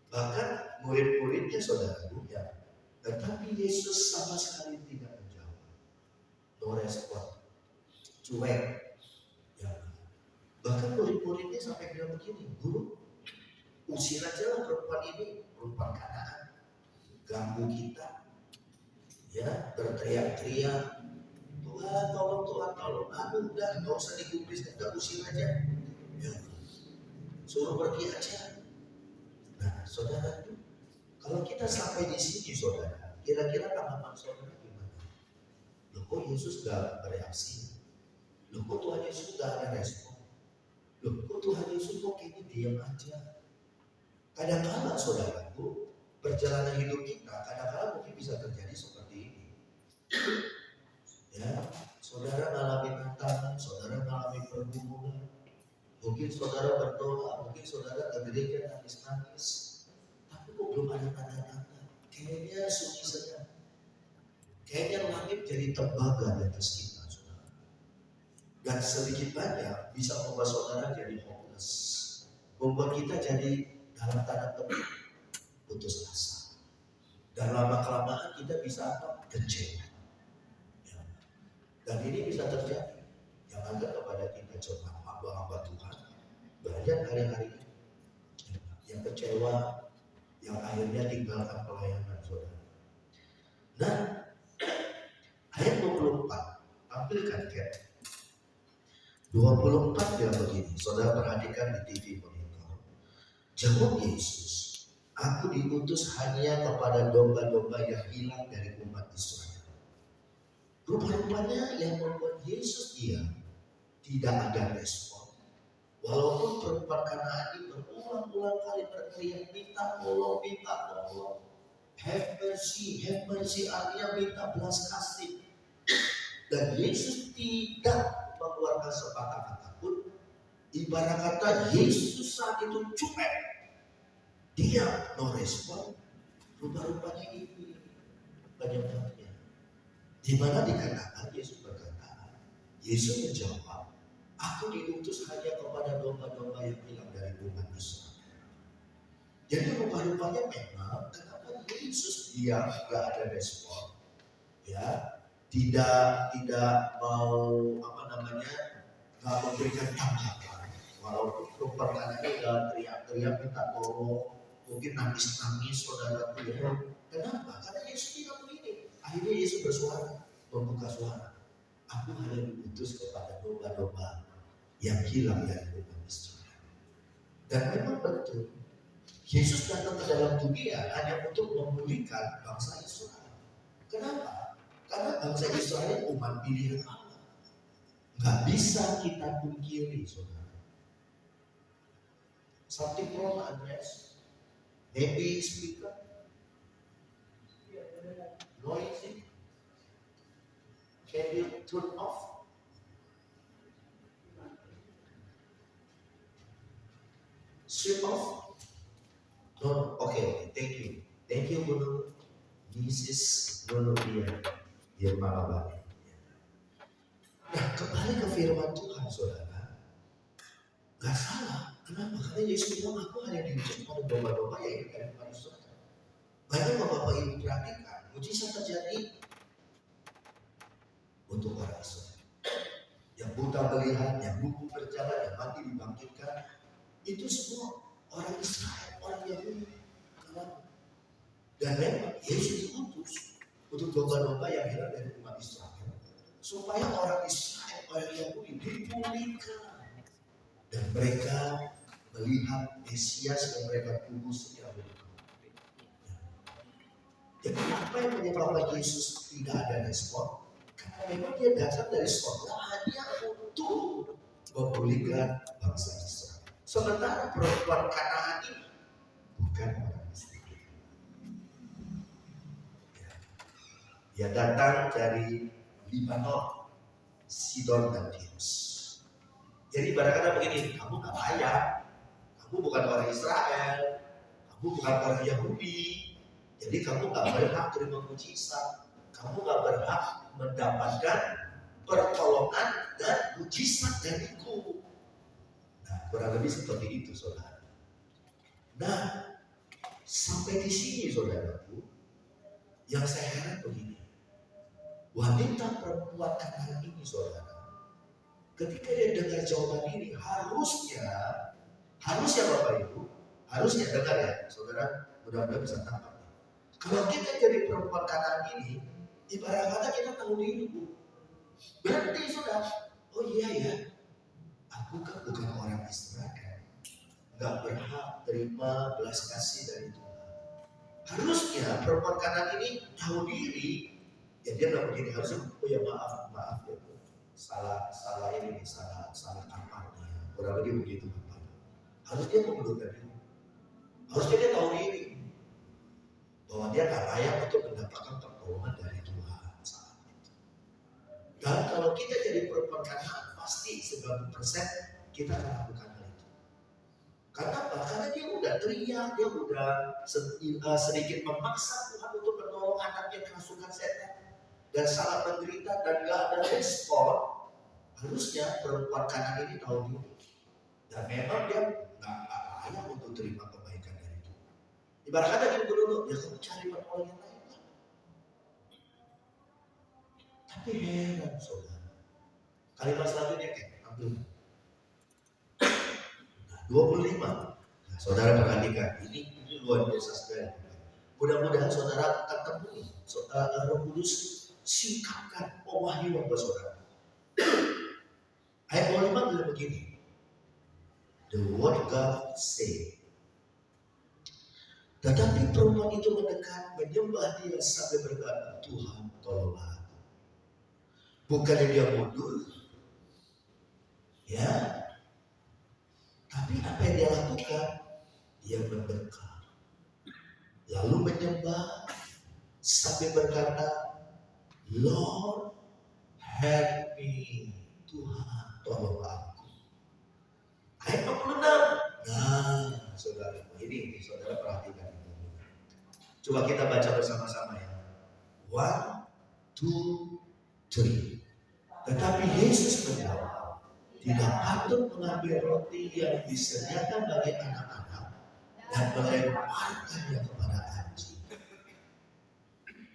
Bahkan murid-muridnya saudaraku ya, tetapi Yesus sama sekali tidak menjawab, no respon, cuek. Ya. Bahkan murid-muridnya sampai bilang begini, Guru, usir aja lah perempuan ini, perempuan Kanaan, ganggu kita, ya, berteriak-teriak, Tuhan tolong, aduh udah nggak usah digubris, kita usir aja, ya. Suruh pergi aja. Nah, saudara, kalau kita sampai di sini, saudara, kira-kira tanggapan saudara gimana? Loh kok Yesus gak bereaksi? Loh kok Tuhan Yesus gak ada respon? Loh kok Tuhan Yesus kok kayaknya diam aja? Kadang-kadang saudaraku, perjalanan hidup kita kadang-kadang mungkin bisa terjadi seperti ini. Ya, saudara mengalami tantangan, saudara mengalami pergumulan. Mungkin saudara berdoa, mungkin saudara ke gereja nangis-nangis, tapi kok belum ada tanda-tanda. Kayaknya sunyi saja. Kayaknya langit jadi tembaga di atas kita, saudara. Dan sedikit banyak bisa membuat saudara jadi hopeless, membuat kita jadi dalam tanda petik putus asa. Dan lama-kelamaan kita bisa apa? Kecewa. Ya. Dan ini bisa terjadi. Jangan kepada kita coba hamba-hamba Tuhan. Banyak hari-hari ini yang kecewa, yang akhirnya tinggalkan pelayanan saudara. Nah, ayat 24, tampilkan Kat. 24 dia begini, saudara perhatikan di TV monitor. Jawab Yesus, aku diutus hanya kepada domba-domba yang hilang dari umat Israel. Rupa-rupanya yang membuat Yesus diam, tidak ada respon. Walaupun perempuan Kanaan ini berulang-ulang kali berteriak minta tolong. have mercy artinya minta belas kasih. Dan Yesus tidak mengeluarkan sepatah kata pun. Ibarat kata Yesus saat itu cuek, dia no respon. Rupa-rupanya ini penyebabnya. Di mana dikatakan Yesus berkata, Yesus menjawab, aku diutus hanya kepada domba-domba yang hilang dari umat Israel. Jadi rupa-rupanya memang kenapa Yesus dia nggak ada respon, ya, tidak mau nggak memberikan tanggapan, walaupun rupa-rupanya udah teriak-teriak minta tolong, mungkin nangis-nangis saudaraku ya. Kenapa? Karena Yesus tidak begini. Akhirnya Yesus bersuara, membuka suara. Aku hanya diutus kepada domba-domba yang hilang dari umat Israel. Dan memang betul. Yesus datang ke dalam dunia hanya untuk memulihkan bangsa Israel. Kenapa? Karena bangsa Israel umat pilihan Allah. Gak bisa kita pungkiri, saudara. Something wrong, Andres? Maybe speaker? Noisy? Can you turn off? Switch off? No, okay, thank you Guru. Mrs. Guru dia malah balik. Nah, kembali ke firman Tuhan, saudara. Gak salah. Kenapa? Karena Yesus bilang aku hanya diutus pada domba-domba yang hidup dari manusia. Banyak Bapak Ibu perhatikan, mujizat terjadi untuk orang Israel. Yang buta melihat, yang lumpuh berjalan, yang mati dibangkitkan, itu semua orang Israel, orang Yahudi. Dan memang Yesus diutus untuk domba-domba yang hilang dari umat Israel, supaya orang Israel, orang Yahudi dipulihkan dan mereka melihat Mesias yang mereka tunggu sejak dulu. Jadi apa yang menyebabkan Yesus tidak ada respon? Karena memang dia datang dari surga hanya untuk memulihkan bangsa Israel. Sementara perempuan Kanaan ini bukan orang Israel. Dia datang dari Libanon, Sidon dan Tirus. Jadi ibarat kata begini, kamu gak layak, kamu bukan orang Israel, kamu bukan orang Yahudi, jadi kamu gak berhak terima mujizat, kamu gak berhak mendapatkan pertolongan dan mujizat dariku. Nah, kurang lebih seperti itu, saudara. Nah, sampai di sini, saudaraku, yang saya heran begini. Wanita perempuan Kanaan ini, saudara, ketika dia dengar jawaban ini, harusnya Bapak Ibu, harusnya dengar ya, saudara, mudah-mudahan bisa tangkap. Kalau kita jadi perempuan Kanaan ini, ibarat kata kita tahu diri, Bu. Berarti sudah, oh iya ya, aku kan bukan orang Israel, nggak berhak terima belas kasih dari Tuhan. Harusnya perempuan Kanaan ini tahu diri. Ya dia nggak begini, harusnya, oh ya maaf ya, salah kamar nih, kurang lebih begitu Bapak. Harusnya mengundurkan diri, harusnya dia tahu diri bahwa dia nggak layak untuk mendapatkan pertolongan dari Tuhan saat itu. Dan kalau kita jadi perempuan Kanaan, pasti 90% kita akan lakukan hal itu. Karena apa? Karena dia udah teriak, dia udah sedikit memaksa Tuhan untuk menolong anaknya kerasukan setan dan sangat menderita dan gak ada respon. Harusnya perempuan Kanaan ini tahu diri dan memang dia gak layak untuk terima kebaikan dari Tuhan. Ibarat kata dia dulu, ya kamu cari pertolongan yang lain lah. Tapi heran saudara, kalimat selanjutnya ambil 25. Nah, saudara perhatikan, ini luar biasa sekali. Mudah-mudahan saudara akan temui Roh Kudus singkatkan pewahyuan buat saudara. Ayat 25 bilang begini. The word God say. Tetapi perempuan itu mendekat, menyembah dia sambil berkata, Tuhan tolonglah. Bukannya dia mundur, ya, tapi apa yang dia lakukan? Dia mendekat, lalu menyembah sambil berkata, Lord, help me. Tuhan, tolong aku. Ayat 66. Nah, saudara, ini saudara perhatikan. Coba kita baca bersama-sama ya. 1, 2, 3. Tetapi Yesus menjawab, tidak patut mengambil roti yang disediakan bagi anak-anak dan melemparkannya kepada anjing.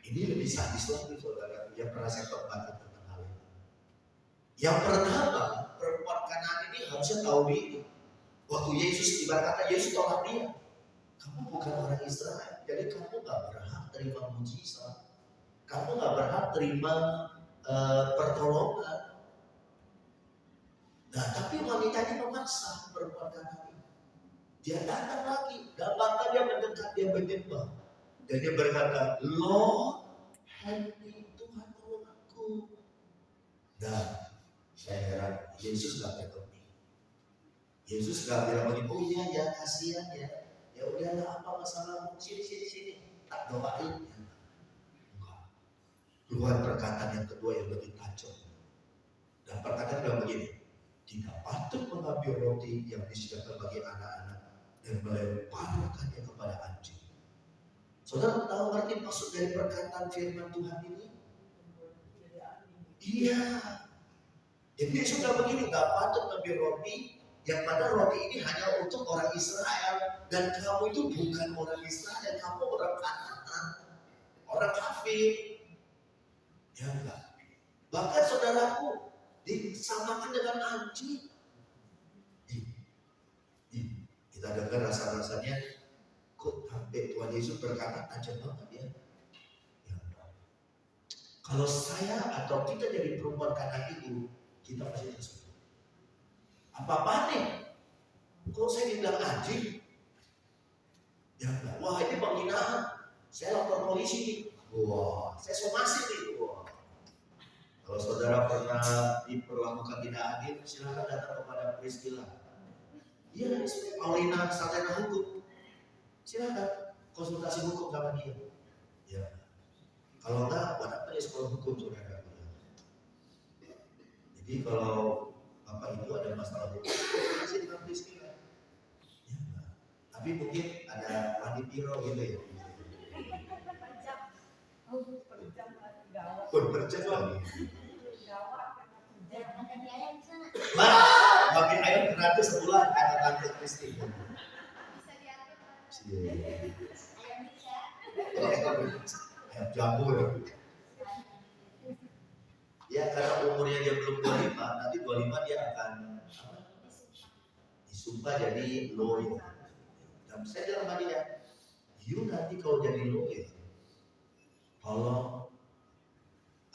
Ini lebih sadis lagi saudara yang pernah saya khotbahkan tentang hal ini. Yang pertama, perempuan Kanaan ini harusnya tahu diri. Waktu Yesus ibarat kata Yesus tolak dia. Kamu bukan orang Israel, jadi kamu gak berhak terima mujizat. Kamu gak berhak terima pertolongan. Nah, tapi wanita ini memaksa perempuan Kanaan ini. Dia datang lagi, dan bahkan dia mendekat, dia menyembah. Dan dia berkata, Lord, help me, Tuhan tolong aku. Dan saya heran, Yesus gak peduli. Yesus gak bilang begini, oh iya ya, kasihan ya. Ya udahlah, apa masalahmu? Sini. Tak doain. Keluar perkataan yang kedua yang lebih tajam. Dan perkataan bilang begini, tidak patut mengambil roti yang disediakan bagi anak-anak dan melemparkannya kepada anjing. Saudara tahu arti maksud dari perkataan firman Tuhan ini? Iya. Jadi sudah begini, tidak patut mengambil roti yang mana roti ini hanya untuk orang Israel, dan kamu itu bukan orang Israel, kamu orang Kanaan, orang kafir. Ya enggak. Bahkan saudaraku disamakan dengan anjing. Kita dengar rasa-rasanya kok sampai Tuhan Yesus berkata tajam banget ya. Ya enggak. Kalau saya atau kita jadi perempuan Kanaan itu, kita pasti tersebut. Apa nih? Kok saya dibilang anjing? Ya enggak. Wah, ini penghinaan. Saya lapor polisi nih. Wah, saya somasi nih. Wah. Kalau saudara pernah diperlakukan tidak adil, silakan datang kepada Priscilla. Iya, Paulina sarjana hukum. Silakan konsultasi hukum sama dia. Ya. Kalau enggak, buat apa ya sekolah hukum saudara? Jadi kalau Bapak Ibu ada masalah hukum, konsultasi dengan Priscilla. Ya. Tapi mungkin ada panitiro gitu ya. Berjam lagi. Wah, makin ayam gratis sebulan kata Tante Kristi. Ayam jamur. Ya karena umurnya dia belum 25, nanti 25 dia akan disumpah jadi lawyer. Dan saya bilang sama dia, you nanti kalau jadi lawyer, tolong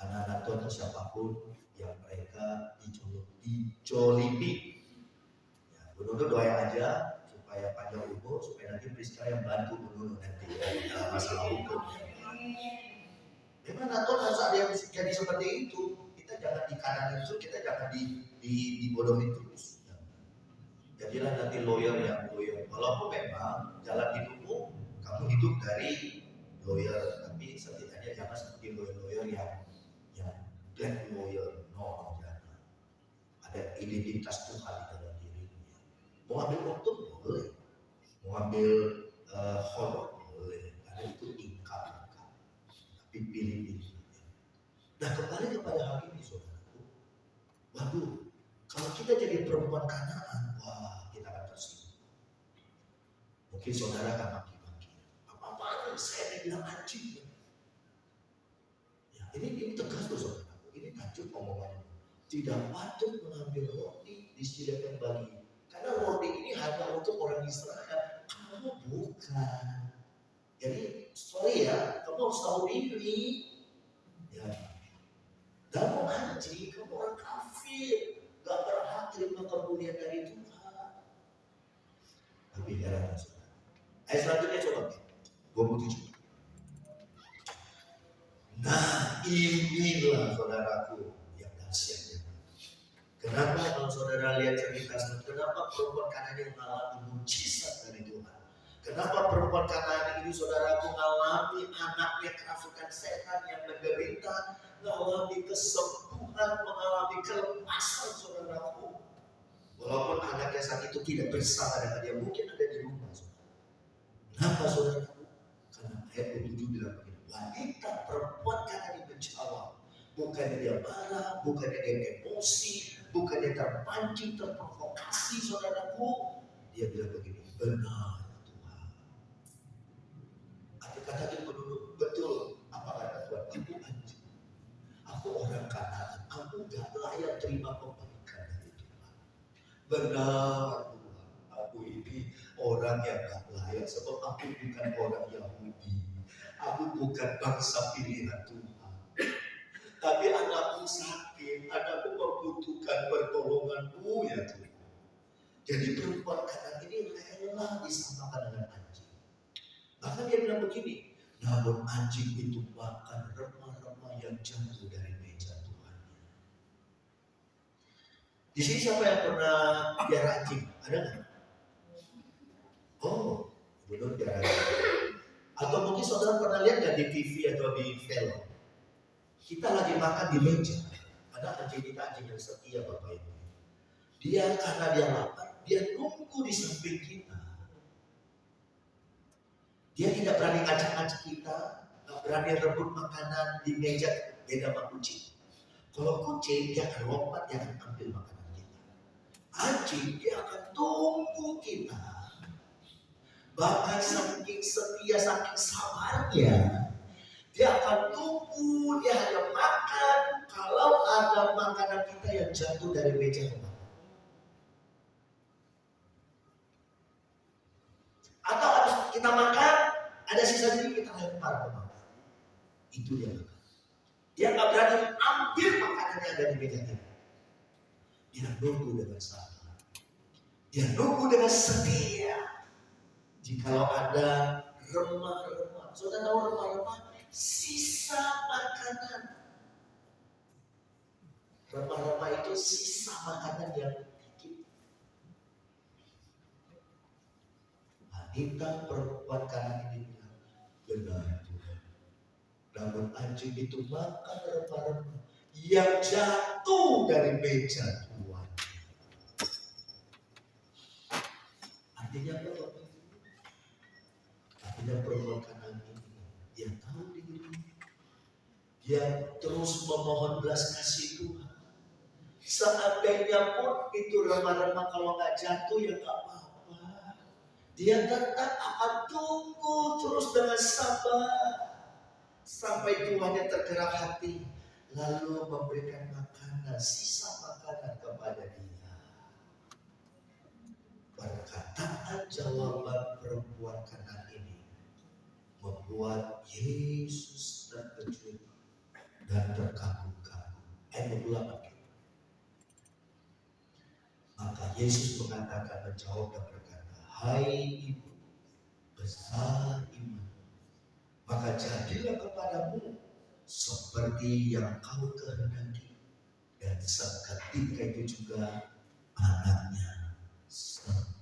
anak-anak Tuhan atau siapapun yang mereka dicolipi, ya, Bu doain aja supaya panjang umur, supaya nanti Priscilla yang bantu Bu nanti dalam masalah hukum. Memang Tuhan harus ada yang jadi seperti itu. Kita jangan di kanan itu, kita jangan dibodohin terus. Ya. Jadilah nanti lawyer. Walaupun memang jalan hidupmu, kamu hidup dari lawyer, tapi setidaknya jangan seperti lawyer yang black lawyer, no, jangan. Ada identitas Tuhan di dalam dirinya. Mau ambil waktu boleh, mau ambil honor boleh, karena itu income. Tapi pilih-pilih. Nah kembali kepada hal ini saudaraku. Waduh, kalau kita jadi perempuan Kanaan, wah kita akan tersinggung. Mungkin saudara akan maki-maki. Apa-apaan saya bilang anjing. Ya, ini tegas loh saudara. Ini lanjut omongannya. Tidak patut mengambil roti disediakan bagi. Karena roti ini hanya untuk orang Israel. Kamu bukan. Jadi sorry ya, kamu harus tahu diri. Ya. Kamu anjing, kamu orang kafir. Gak berhak terima kemuliaan dari Tuhan. Tapi heran saudara. Ayat selanjutnya coba 27. Nah inilah saudaraku yang dahsyatnya. Kenapa kalau saudara lihat cerita, kenapa perempuan Kanaan yang mengalami mujizat dari Tuhan? Kenapa perempuan Kanaan ini saudaraku mengalami anaknya kerasukan setan yang menderita, mengalami kesembuhan, mengalami kelepasan saudaraku. Walaupun anaknya saat itu tidak bersama dengan dia, mungkin ada di rumah saudara. Kenapa saudaraku? Karena ayat 27 bilang begini, wanita perempuan Kanaan ini menjawab, bukannya dia marah, bukannya dia emosi, bukannya terpancing, terprovokasi saudaraku. Dia bilang begini, benar Tuhan. Arti kata dia betul. Apa kata Tuhan? Aku anjing. Aku orang Kanaan. Aku gak layak terima kebaikan dari Tuhan. Benar Tuhan. Aku ini orang yang gak layak. Sebab aku bukan orang Yahudi. Aku bukan bangsa pilihan Tuhan. Tapi anakku sakit. Anakku membutuhkan pertolonganmu ya Tuhan. Jadi perempuan Kanaan ini rela disamakan dengan anjing. Bahkan dia bilang begini, namun anjing itu makan remah-remah yang jatuh dari meja Tuhan. Di sini siapa yang pernah piara anjing? Ada nggak? Oh, belum piara anjing. Atau mungkin saudara pernah lihat nggak di TV atau di film? Kita lagi makan di meja. Ada anjing kita, anjing yang setia Bapak Ibu. Dia karena dia lapar, dia nunggu di samping kita. Dia tidak berani ngajak-ngajak kita, nggak berani rebut makanan di meja, beda sama kucing. Kalau kucing dia akan lompat, dia akan ambil makanan kita. Anjing dia akan tunggu kita. Bahkan saking setia, saking sabarnya, dia akan tunggu, dia hanya makan kalau ada makanan kita yang jatuh dari meja ke bawah. Atau habis kita makan, ada sisa jadi kita lempar ke bawah. Itu dia makan. Dia nggak berani ambil makanan yang ada di meja kita. Dia nunggu dengan sabar. Dia nunggu dengan setia. Jikalau ada remah-remah, saudara tahu remah-remah? Sisa makanan. Remah-remah itu sisa makanan yang dikit. Wanita perempuan Kanaan ini bilang, benar Tuhan. Namun anjing itu makan remah-remah yang jatuh dari meja Tuhan. Artinya apa? Artinya perempuan Kanaan ini dia tahu diri. Dia terus memohon belas kasih Tuhan. Seandainya pun itu remah-remah kalau nggak jatuh ya nggak apa-apa. Dia tetap akan tunggu terus dengan sabar sampai Tuhannya tergerak hati, lalu memberikan makanan, sisa makanan kepada dia. Perkataan jawaban perempuan Kanaan ini membuat Yesus terkejut dan terkagum-kagum. Ayat 28. Maka Yesus mengatakan, menjawab dan berkata, hai ibu, besar iman, maka jadilah kepadamu seperti yang kau kehendaki. Dan seketika itu juga anaknya sembuh.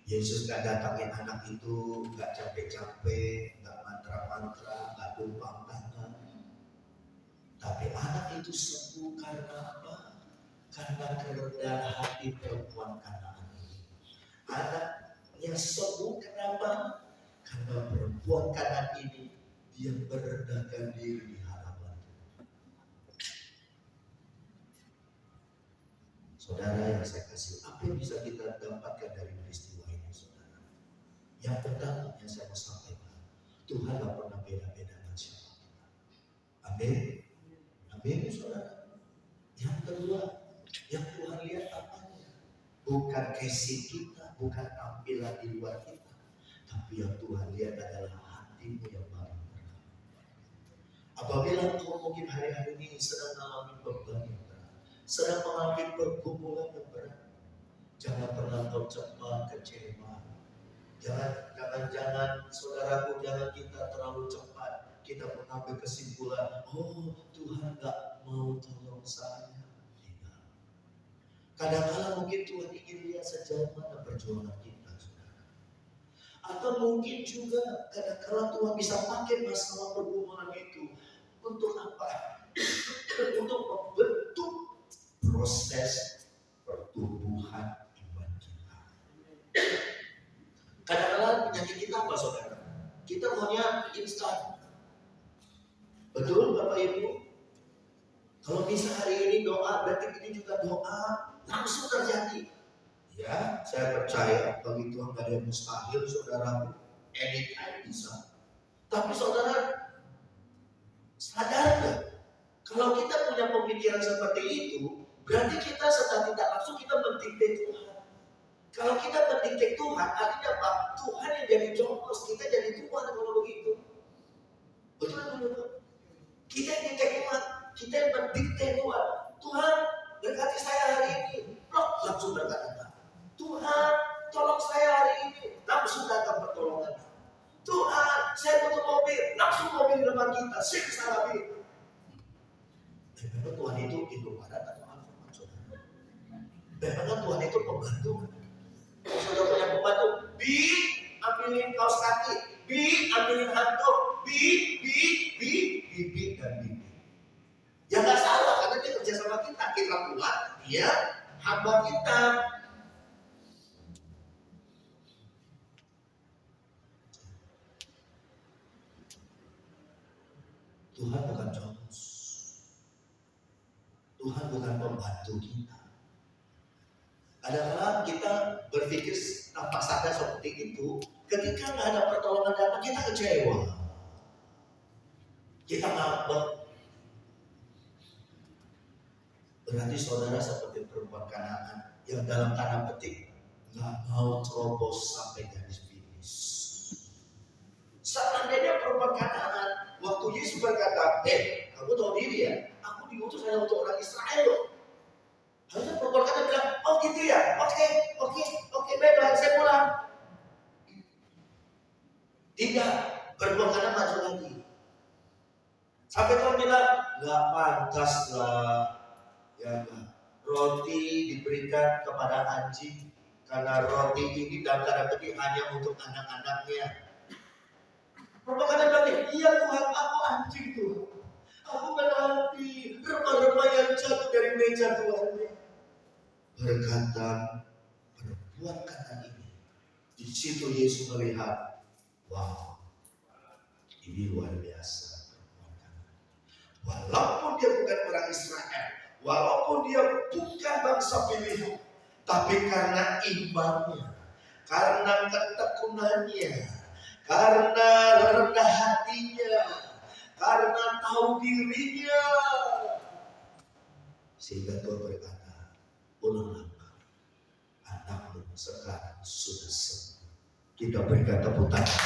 Yesus gak datangin anak itu, gak capek-capek, gak mantra-mantra, gak tumpang tangan. Tapi anak itu sembuh karena apa? Karena kerendahan hati perempuan Kanaan ini. Anaknya sembuh kenapa? Karena perempuan Kanaan ini dia merendahkan diri di hadapan Tuhan. Saudara yang saya kasih, apa yang bisa kita dapatkan dari peristiwa ini, saudara? Yang pertama yang saya mau sampaikan, Tuhan gak pernah beda-beda dengan siapa kita. Amin. Amin, saudara. Yang kedua, yang Tuhan lihat apanya? Bukan casing kita, bukan tampilan di luar kita, tapi yang Tuhan lihat adalah hatimu yang paling berat. Apabila engkau mungkin hari-hari ini sedang mengalami beban yang berat, sedang mengalami pergumulan yang berat, jangan pernah kau cepat kecewa. Jangan saudaraku, jangan kita terlalu cepat kita mengambil kesimpulan, oh Tuhan gak mau tolong saya. Tidak. Kadang-kadang mungkin Tuhan ingin lihat sejauh mana perjuangan kita. Atau mungkin juga kadang-kadang Tuhan bisa pakai masalah pergumulan itu untuk apa? Untuk membentuk proses pertumbuhan iman kita. Kadang-kadang penyakit kita apa saudara? Kita maunya instan. Betul Bapak Ibu? Kalau bisa hari ini doa, berarti ini juga doa langsung terjadi. Ya, saya percaya bagi Tuhan gak ada yang mustahil saudara. Anytime bisa. Tapi saudara sadar gak? Kalau kita punya pemikiran seperti itu, berarti kita secara tidak langsung kita mendikte Tuhan. Kalau kita mendikte Tuhan, artinya apa? Tuhan yang jadi jongkos, kita jadi Tuhan kalau begitu. Betul? Kita yang dikte Tuhan, kita yang mendikte Tuhan. Tuhan berkati saya hari ini, langsung berkata. Tuhan tolong saya hari ini, langsung datang pertolongan. Tuhan saya butuh mobil, langsung mobil depan kita, simsalabim. Memang Tuhan itu pintu barat atau apa saudara? Memang Tuhan itu pembantu. Kalau saudara punya pembantu, ambilin kaos kaki, ambilin handuk, bibi dan bibi. Ya nggak salah karena dia kerja sama kita Tuhan, dia hamba kita. Tuhan bukan jongkos. Tuhan bukan pembantu kita. Kadang-kadang kita berpikir tanpa sadar seperti itu, ketika nggak ada pertolongan datang kita kecewa. Kita ngambek. Berarti saudara seperti perempuan Kanaan yang dalam tanda petik nggak mau terobos sampai garis finish. Seandainya perempuan Kanaan, waktu Yesus berkata, kamu tahu diri ya, aku diutus hanya untuk orang Israel loh. Harusnya perempuan Kanaan bilang, oh gitu ya, oke, baik, saya pulang. Tidak, perempuan Kanaan maju lagi. Sampai Tuhan bilang, nggak pantas lah, ya roti diberikan kepada anjing, karena roti ini dalam tanda petik hanya untuk anak-anaknya. Perempuan Kanaan bilang, iya Tuhan, aku anjing Tuhan. Aku menanti remah-remah yang jatuh dari meja Tuhannya. Berkata perempuan Kanaan ini, di situ Yesus melihat, wow, ini luar biasa perempuan Kanaan. Walaupun dia bukan orang Israel, walaupun dia bukan bangsa pilihan, tapi karena imannya, karena ketekunannya, karena rendah hatinya, karena tahu dirinya, sehingga Tuhan berkata, pulanglah, anakmu sekarang sudah sembuh. Kita berikan tepuk tangan.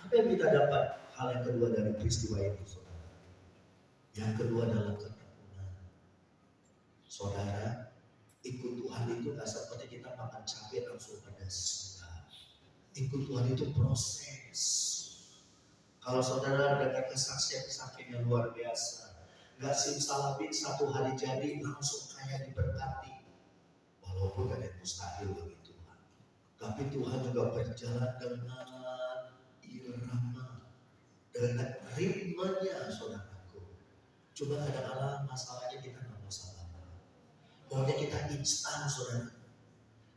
Apa yang kita dapat? Hal yang kedua dari peristiwa ini, saudara. Yang kedua adalah ketekunan. Saudara, ikut Tuhan itu gak seperti kita makan cabai langsung pedas. Ikut Tuhan itu proses. Kalau saudara dengar kesaksian yang luar biasa, gak simsalabim satu hari jadi langsung kaya diberkati. Walaupun ada yang mustahil bagi Tuhan, tapi Tuhan juga berjalan dengan irama, dengan ritmenya, saudaraku. Coba kadang-kadang masalahnya kita nggak mau sabar, maunya kita instan, saudara.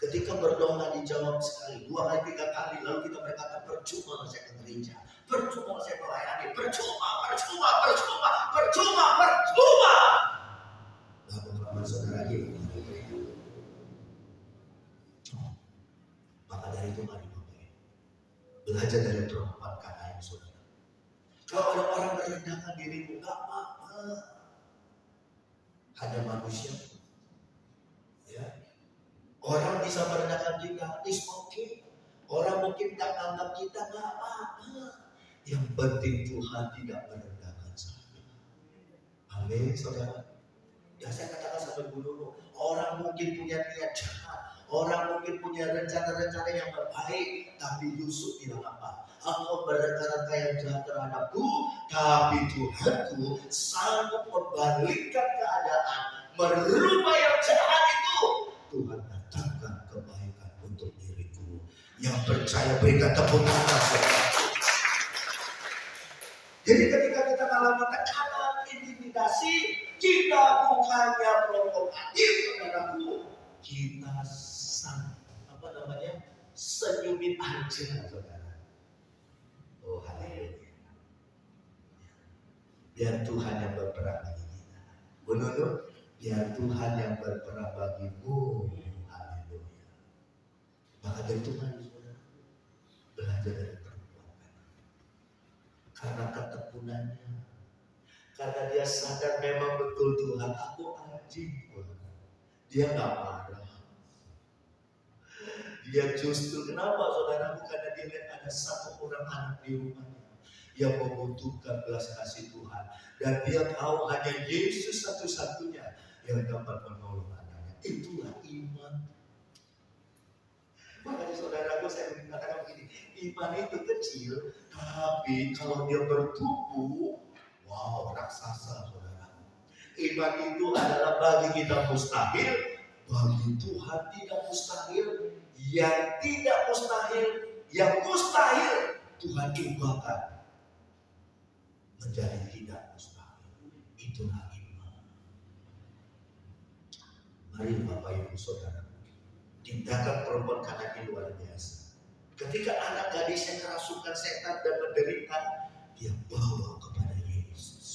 Ketika berdoa dijawab sekali, 2 kali, 3 kali, lalu kita berkata percuma saya ke gereja, percuma saya melayani, percuma. Nah, pengalaman saudara lagi. Maka dari itu mari belajar dari perempuan Kanaan, saudara. Kalau ada orang merendahkan dirimu, gak apa-apa. Hanya manusia. Ya. Orang bisa merendahkan kita, is okay. Orang mungkin tak anggap kita, gak apa-apa. Yang penting Tuhan tidak merendahkan saya. Amin, saudara. Ya saya katakan sampai dulu, orang mungkin punya niat jahat, orang mungkin punya rencana-rencana yang baik, tapi Yusuf bilang apa? Engkau berencana yang jahat terhadapku, tapi Tuhanku sanggup membalikkan keadaan, merubah yang jahat itu. Tuhan datangkan kebaikan untuk diriku. Yang percaya berikan tepuk tangan. Jadi ketika kita mengalami tekanan, intimidasi, kita bukannya provokatif, saudaraku. Kita senyumin aja, saudara. Oh, haleluya. Biar Tuhan yang berperang bagi kita. Benar, biar Tuhan yang berperang bagimu. Haleluya. Maka dari Tuhan, saudara, belajar dari perempuan. Karena ketekunannya, karena dia sadar memang betul Tuhan, aku anjing. Dia gak marah. Dia justru, kenapa saudara? Karena dia lihat ada satu orang anak di rumahnya yang membutuhkan belas kasih Tuhan. Dan dia tahu hanya Yesus satu-satunya yang dapat menolong anaknya. Itulah iman. Makanya saudaraku, saya mengatakan begini, iman itu kecil, tapi kalau dia bertumbuh, wow, raksasa, saudara. Iman itu adalah bagi kita mustahil, bagi Tuhan tidak mustahil. Yang tidak mustahil, yang mustahil, Tuhan ubahkan menjadi tidak mustahil. Itulah iman. Mari Bapak Ibu Saudara, tindakan perempuan Kanaan ini luar biasa. Ketika anak gadisnya kerasukan setan dan menderita, dia bawa kepada Yesus.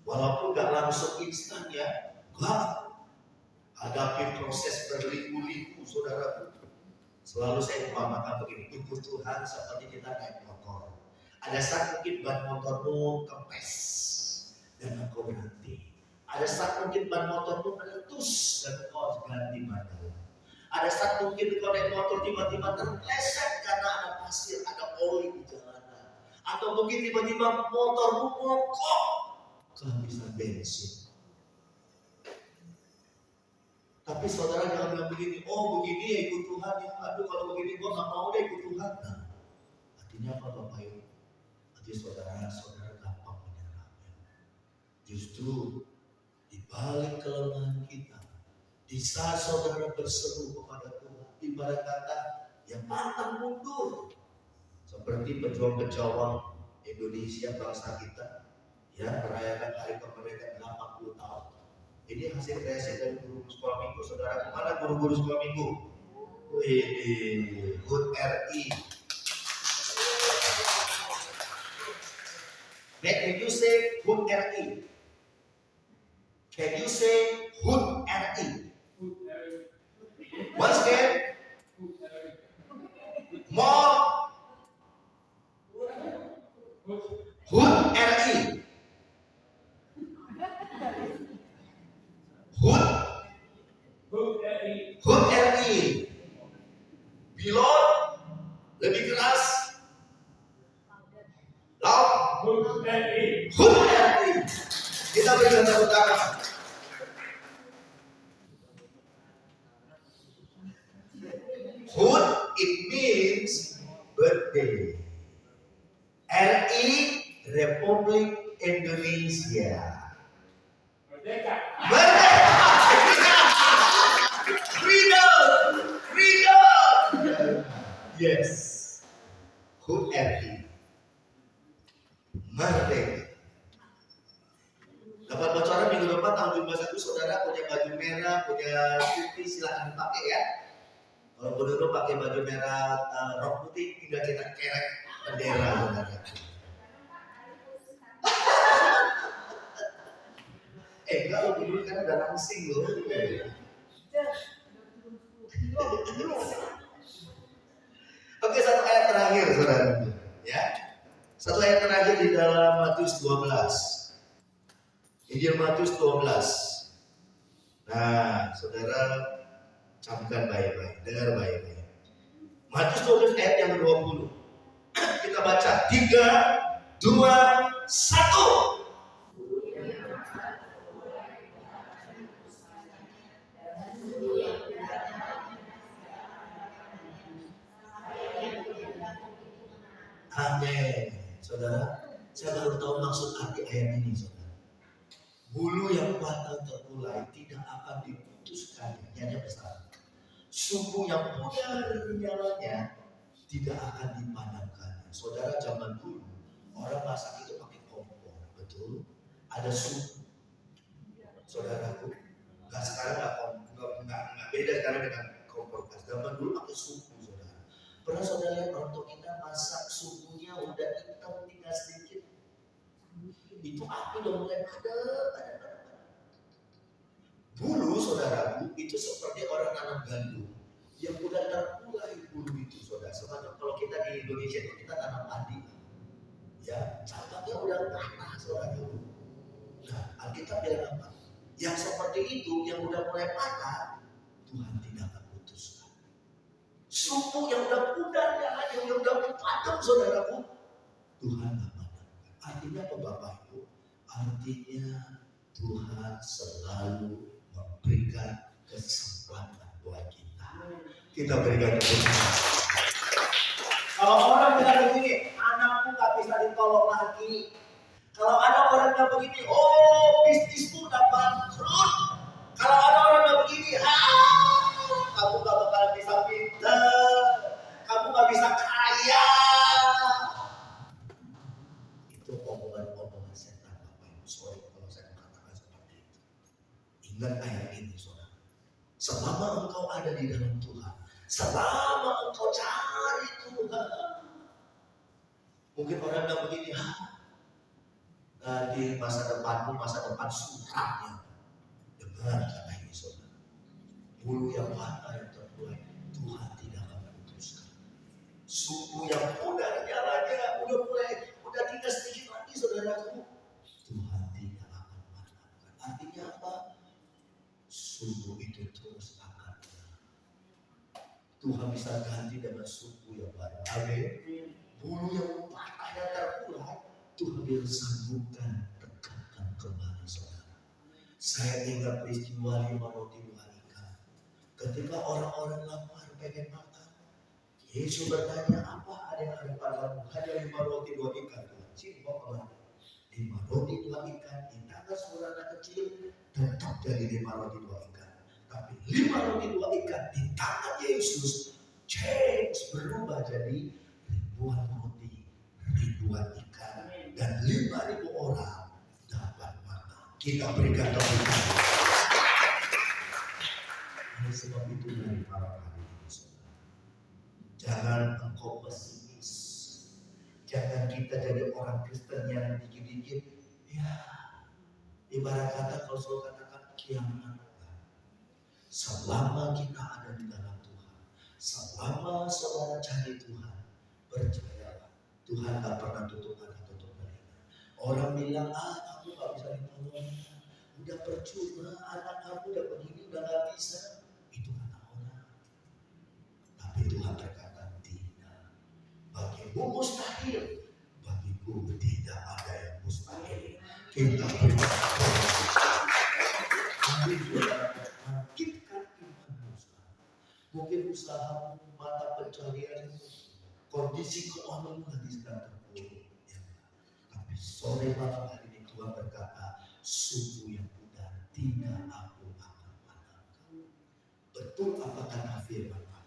Walaupun gak langsung instan ya, hadapi proses berliku-liku, saudara. Selalu saya umpamakan begini, ikut Tuhan seperti kita naik motor. Ada saat mungkin ban motormu kempes dan engkau berhenti. Ada saat mungkin ban motormu meletus dan engkau ganti ban. Ada saat mungkin engkau naik motor tiba-tiba terpleset karena ada pasir, ada oli di jalanan. Atau mungkin tiba-tiba motormu mogok kehabisan bensin. Tapi saudara jangan bilang begini, oh begini ya ikut Tuhan ya, aduh kalau begini gua gak mau deh ikut Tuhan. Nah, artinya apa Bapak Ibu? Artinya saudara gampang menyerah. Justru di balik kelemahan kita, di saat saudara berseru kepada Tuhan, ibarat kata yang pantang mundur, seperti pejuang-pejuang Indonesia bangsa kita, ya merayakan hari kemerdekaan 80 tahun. Ini hasil kreasi dari guru sekolah minggu, saudara. Kemana guru-guru sekolah minggu? Wih, HUT RI. Can you say HUT RI? Can you say HUT RI? Once again. More. HUT RI. HUT RI. Pilot lebih keras. Loud. HUT RI. Kita berikan tepuk tangan. HUT it means birthday. RI Republik Indonesia. Merdeka. Freedom. Yes. HUT RI. Merdeka. Dapat bocoran minggu depan tahun 2021, saudara punya baju merah, punya putih, silahkan pakai ya. Kalau dulu pakai baju merah, rok putih, tinggal kita kerek bendera, saudara. Enggak, lo dulu kan udah langsing loh. Oke, satu ayat terakhir, saudara. Ya, satu ayat terakhir di dalam Matius 12. Injil Matius 12. Nah, saudara camkan baik-baik, dengar baik-baik. Matius 12 ayat yang 20. Kita baca 3, 2, 1. Amin. Saudara, saya baru tahu maksud arti ayat ini, saudara. Bulu yang patah terkulai tidak akan diputuskan, hanya besar. Sumbu yang pudar nyalanya tidak akan dipadamkannya. Saudara, zaman dulu orang masak itu pakai kompor, betul? Ada sumbu. Saudaraku, sekarang nggak beda sekarang dengan kompor gas. Zaman dulu pakai sumbu, saudara. Pernah saudara lihat orang tua kita masak sumbunya udah hitam tinggal sedikit, itu api udah mulai padam. Bulu, saudaraku, itu seperti orang nanam gandum yang udah terkulai bulu itu, saudara. Semacam kalau kita di Indonesia itu kita tanam padi, ya cabangnya udah patah, saudaraku. Nah, Alkitab bilang apa? Yang seperti itu, yang udah mulai patah, Tuhan tidak akan putuskan. Sumbu yang udah pudar, yang udah padam, saudaraku, Tuhan tidak padamkan. Artinya apa, Bapak Ibu? Artinya Tuhan selalu memberikan kesempatan buat kita. Kita berikan kesempatan. Kalau orang bilang begini, anakku gak bisa ditolong lagi. Kalau ada orang bilang begini, oh bisnismu udah bangkrut. Kalau ada orang bilang begini, kamu gak bakal bisa pintar, kamu gak bisa kaya. Itu omongan-omongan setan, Bapak Ibu. Sorry kalau saya mengatakan seperti itu. Ingat ayat ini, saudara. Selama engkau ada di dalam Tuhan, selama engkau cari Tuhan, mungkin orang bilang begini, nanti masa depanmu masa depan suramnya. Dengar kata ini, saudara. Bulu yang patah yang terbuai, Tuhan tidak akan putuskan. Sumbu yang pudar nyalanya udah tinggal sedikit lagi, saudaraku, Tuhan tidak akan padamkan. Artinya apa? Sumbu itu terus akan nyala. Tuhan bisa ganti dengan sumbu yang baru. Amin. Bulu yang patah yang terkulai, Tuhan bisa sambungkan, tegakkan kembali, saudara. Saya ingat peristiwa 5 roti 2 ikan. Ketika orang-orang lapar pengen makan, Yesus bertanya, apa ada yang ada padamu? Hanya 5 roti 2 ikan. Sini bawa kembali. 5 roti 2 ikan di tangan seorang anak kecil tetap jadi 5 roti 2 ikan. Tapi 5 roti 2 ikan di tangan Yesus change, berubah jadi ribuan roti, ribuan ikan, dan 5.000 orang dapat makan. Kita berikan tepuk tangan. Oleh sebab itu dari para hari ini, saudara, jangan engkau pesimis. Jangan kita jadi orang Kristen yang dikit-dikit, ya ibarat kata kalau saya katakan kiamat. Selama kita ada di dalam Tuhan, selama saudara cari Tuhan, percayalah Tuhan tak pernah tutup mata, tutup telinga. Orang bilang, kamu gak bisa ditolong, udah percuma, anak kamu udah begini, udah gak bisa. Itu kata orang. Tapi Tuhan berkata, tidak. Bagimu mustahil, bagiku tidak ada yang mustahil. Kita berkata, bangkitkan imanmu sekarang. Mungkin usahamu, mata pencarianmu, kondisi keuanganmu lagi sedang terpuruk, ya. Tapi sore malam hari ini Tuhan berkata, sumbu yang pudar tidak aku akan padamkan. Betul apa kata firman Allah?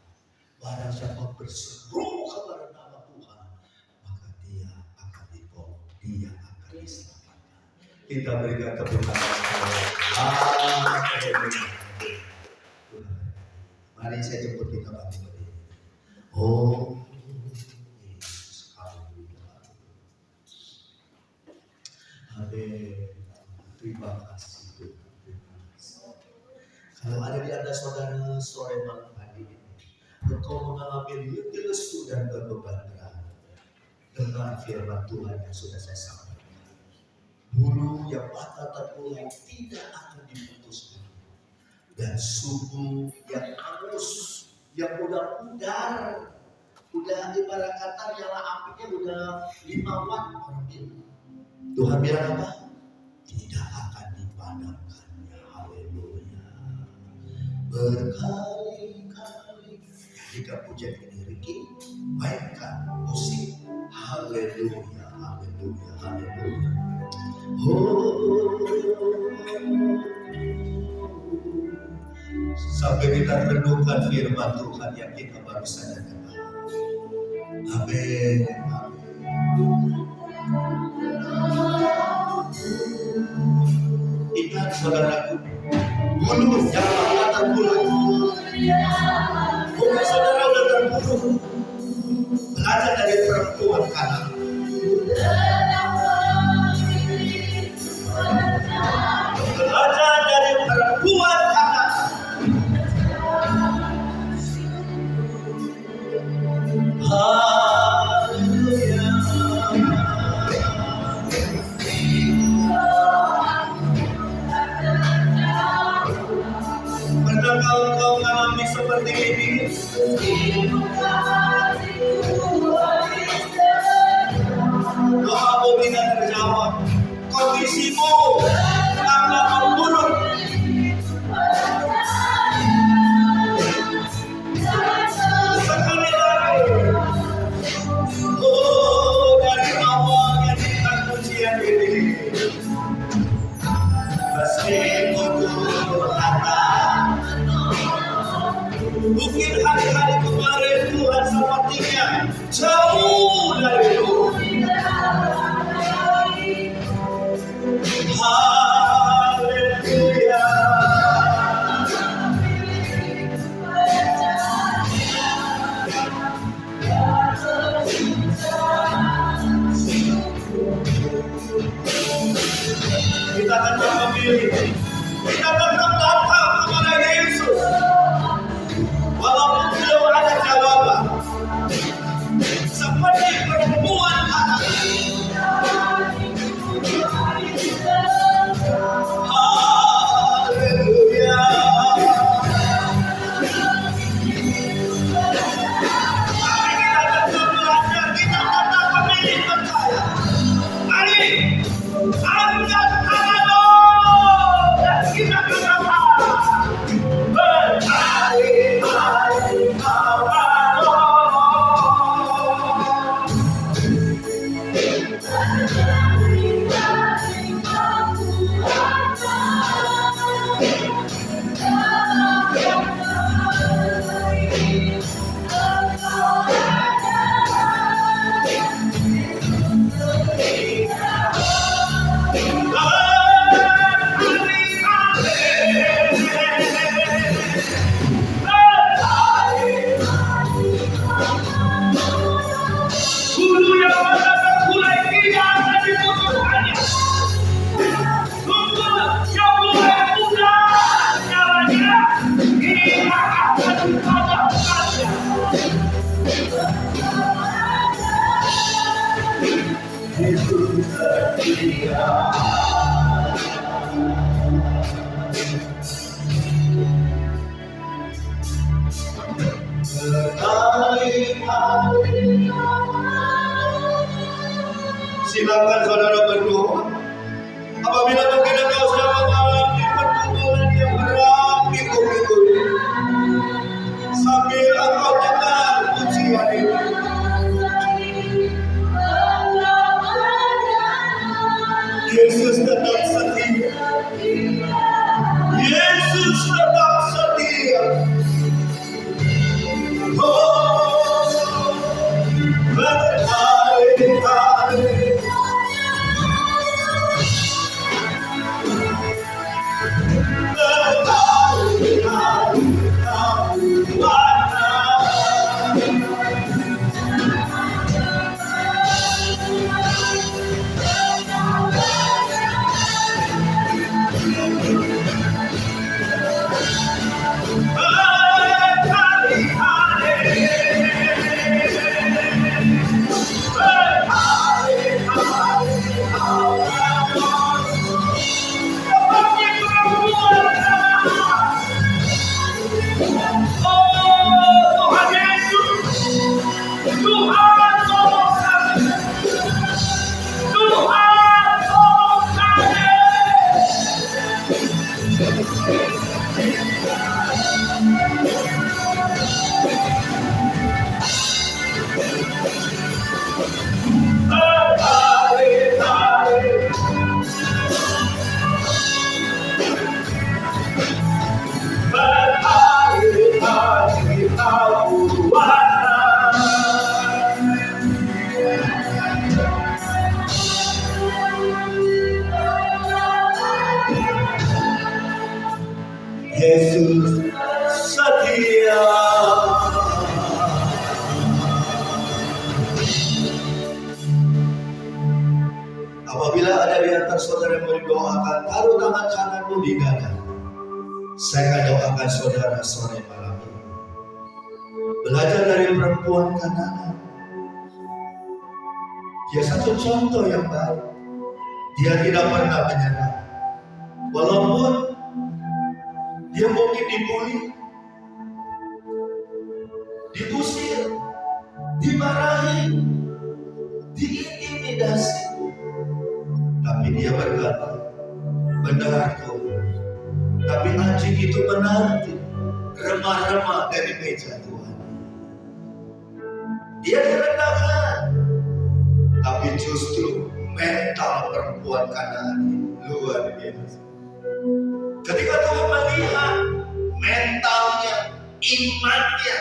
Barang siapa berseru kepada nama Tuhan, maka dia akan ditolong, dia akan diselamatkan. Kita berikan tepuk tangan. Mari saya jemput kita bangkit berdiri. Oh Yesus, haleluya. Amin. Terima kasih Tuhan. Terima kasih. Kalau ada di Anda saudara sore malam hari ini, engkau mengalami letih lesu dan kebebanan, dengar firman Tuhan yang sudah saya sampaikan. Bulu yang patah terkulai tidak akan diputuskan, dan sumbu yang angus, yang udah pudar, udah ibarat kata nyala apinya udah 5 watt, orang bilang. Tuhan bilang apa? Tidak akan dipadamkannya. Haleluya. Berkali-kali jika pujian ini Ricky mainkan musik. Haleluya, haleluya, haleluya. Oh, sampai kita renungkan firman Tuhan yang kita baru saja dengar. Amin. Ingat saudaraku, bunuh jangan datang pulang. Bukan saudara datang bunuh. Belajar dari perempuan kanan. Belajar dari perempuan kanan. Haleluya. Pernahkah engkau mengalami seperti ini? Doamu tidak terjawab, kondisimu tambah memburuk. Sekali lagi, dari awalnya kita pujian ini, meskipun berkata, mungkin hari-hari kemarin Tuhan sepertinya jauh dari itu. Haleluya. Kita tetap memilih, kita tetap datang kepada Yesus walaupun belum ada jawaban, seperti perempuan anak. Haleluya. Mari kita tetap belajar, kita tetap memilih percaya. Mari angkat tanganmu dan kita berkata, berhari-hari awal. Dulu yang pada berkulai tidak ada dibutuhkannya. Tunggu yang mulai muda jalannya, ia akan pada saja. Yesus setia. Berkali-kali silakan saudara berdoa. Apabila mungkin engkau sudah mengalami pergumulan yang berat minggu-minggu ini, sambil engkau dengar pujian ini, Yesus tetap setia. Yesus tetap setia. Oh, berkali-kali berkali-kali Yesus setia. Apabila ada di antara saudara yang mau didoakan, taruh tangan kananmu di dada. Saya akan doakan saudara sore malam ini. Belajar dari perempuan Kanaan. Dia satu contoh yang baik. Dia tidak pernah menyerah. Walaupun dia mungkin dibully, diusir, dimarahi, diintimidasi. Tapi dia berkata, benar Tuhan. Tapi anjing itu menanti remah-remah dari meja Tuhan. Dia direndahkan. Tapi justru mental perempuan Kanaan luar biasa. Ketika Tuhan melihat mentalnya, imannya,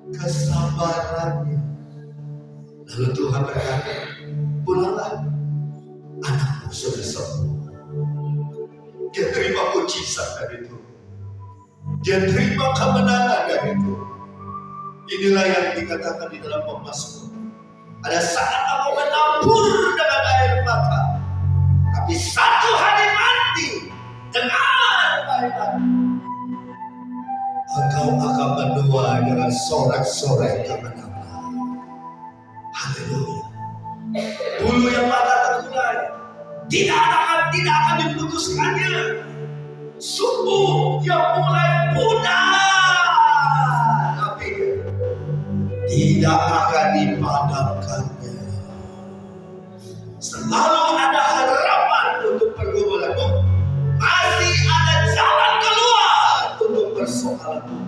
kesabarannya, lalu Tuhan berkata, pulanglah, anakmu sudah sembuh. Dia terima mujizat dari Tuhan. Dia terima kemenangan dari Tuhan. Inilah yang dikatakan di dalam Mazmur. Ada saat aku menabur dengan air mata, tapi satu hari mati dengan baik-baik. Engkau akan menuai dengan sorak-sorai kemenangan. Haleluya. Bulu yang patah terkulai tidak akan diputuskannya. Sumbu yang mulai punah, tapi tidak akan dipadamkannya. Selalu ada harapan untuk pergumulanmu. Masih ada jalan keluar untuk persoalanmu.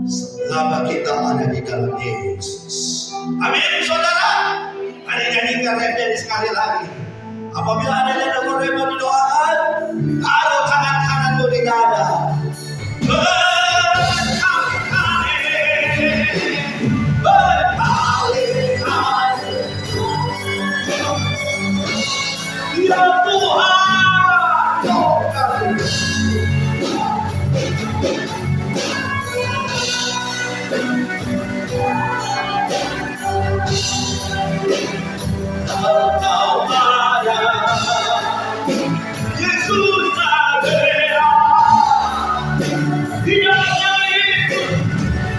Selama kita ada di dalam Yesus. Amin, saudara. Mari nyanyikan referen sekali lagi. Apabila ada yang mau didoakan, taruh tangan kananmu di dada. Ya Tuhan, Engkau ada, Yesus ada. Dia itu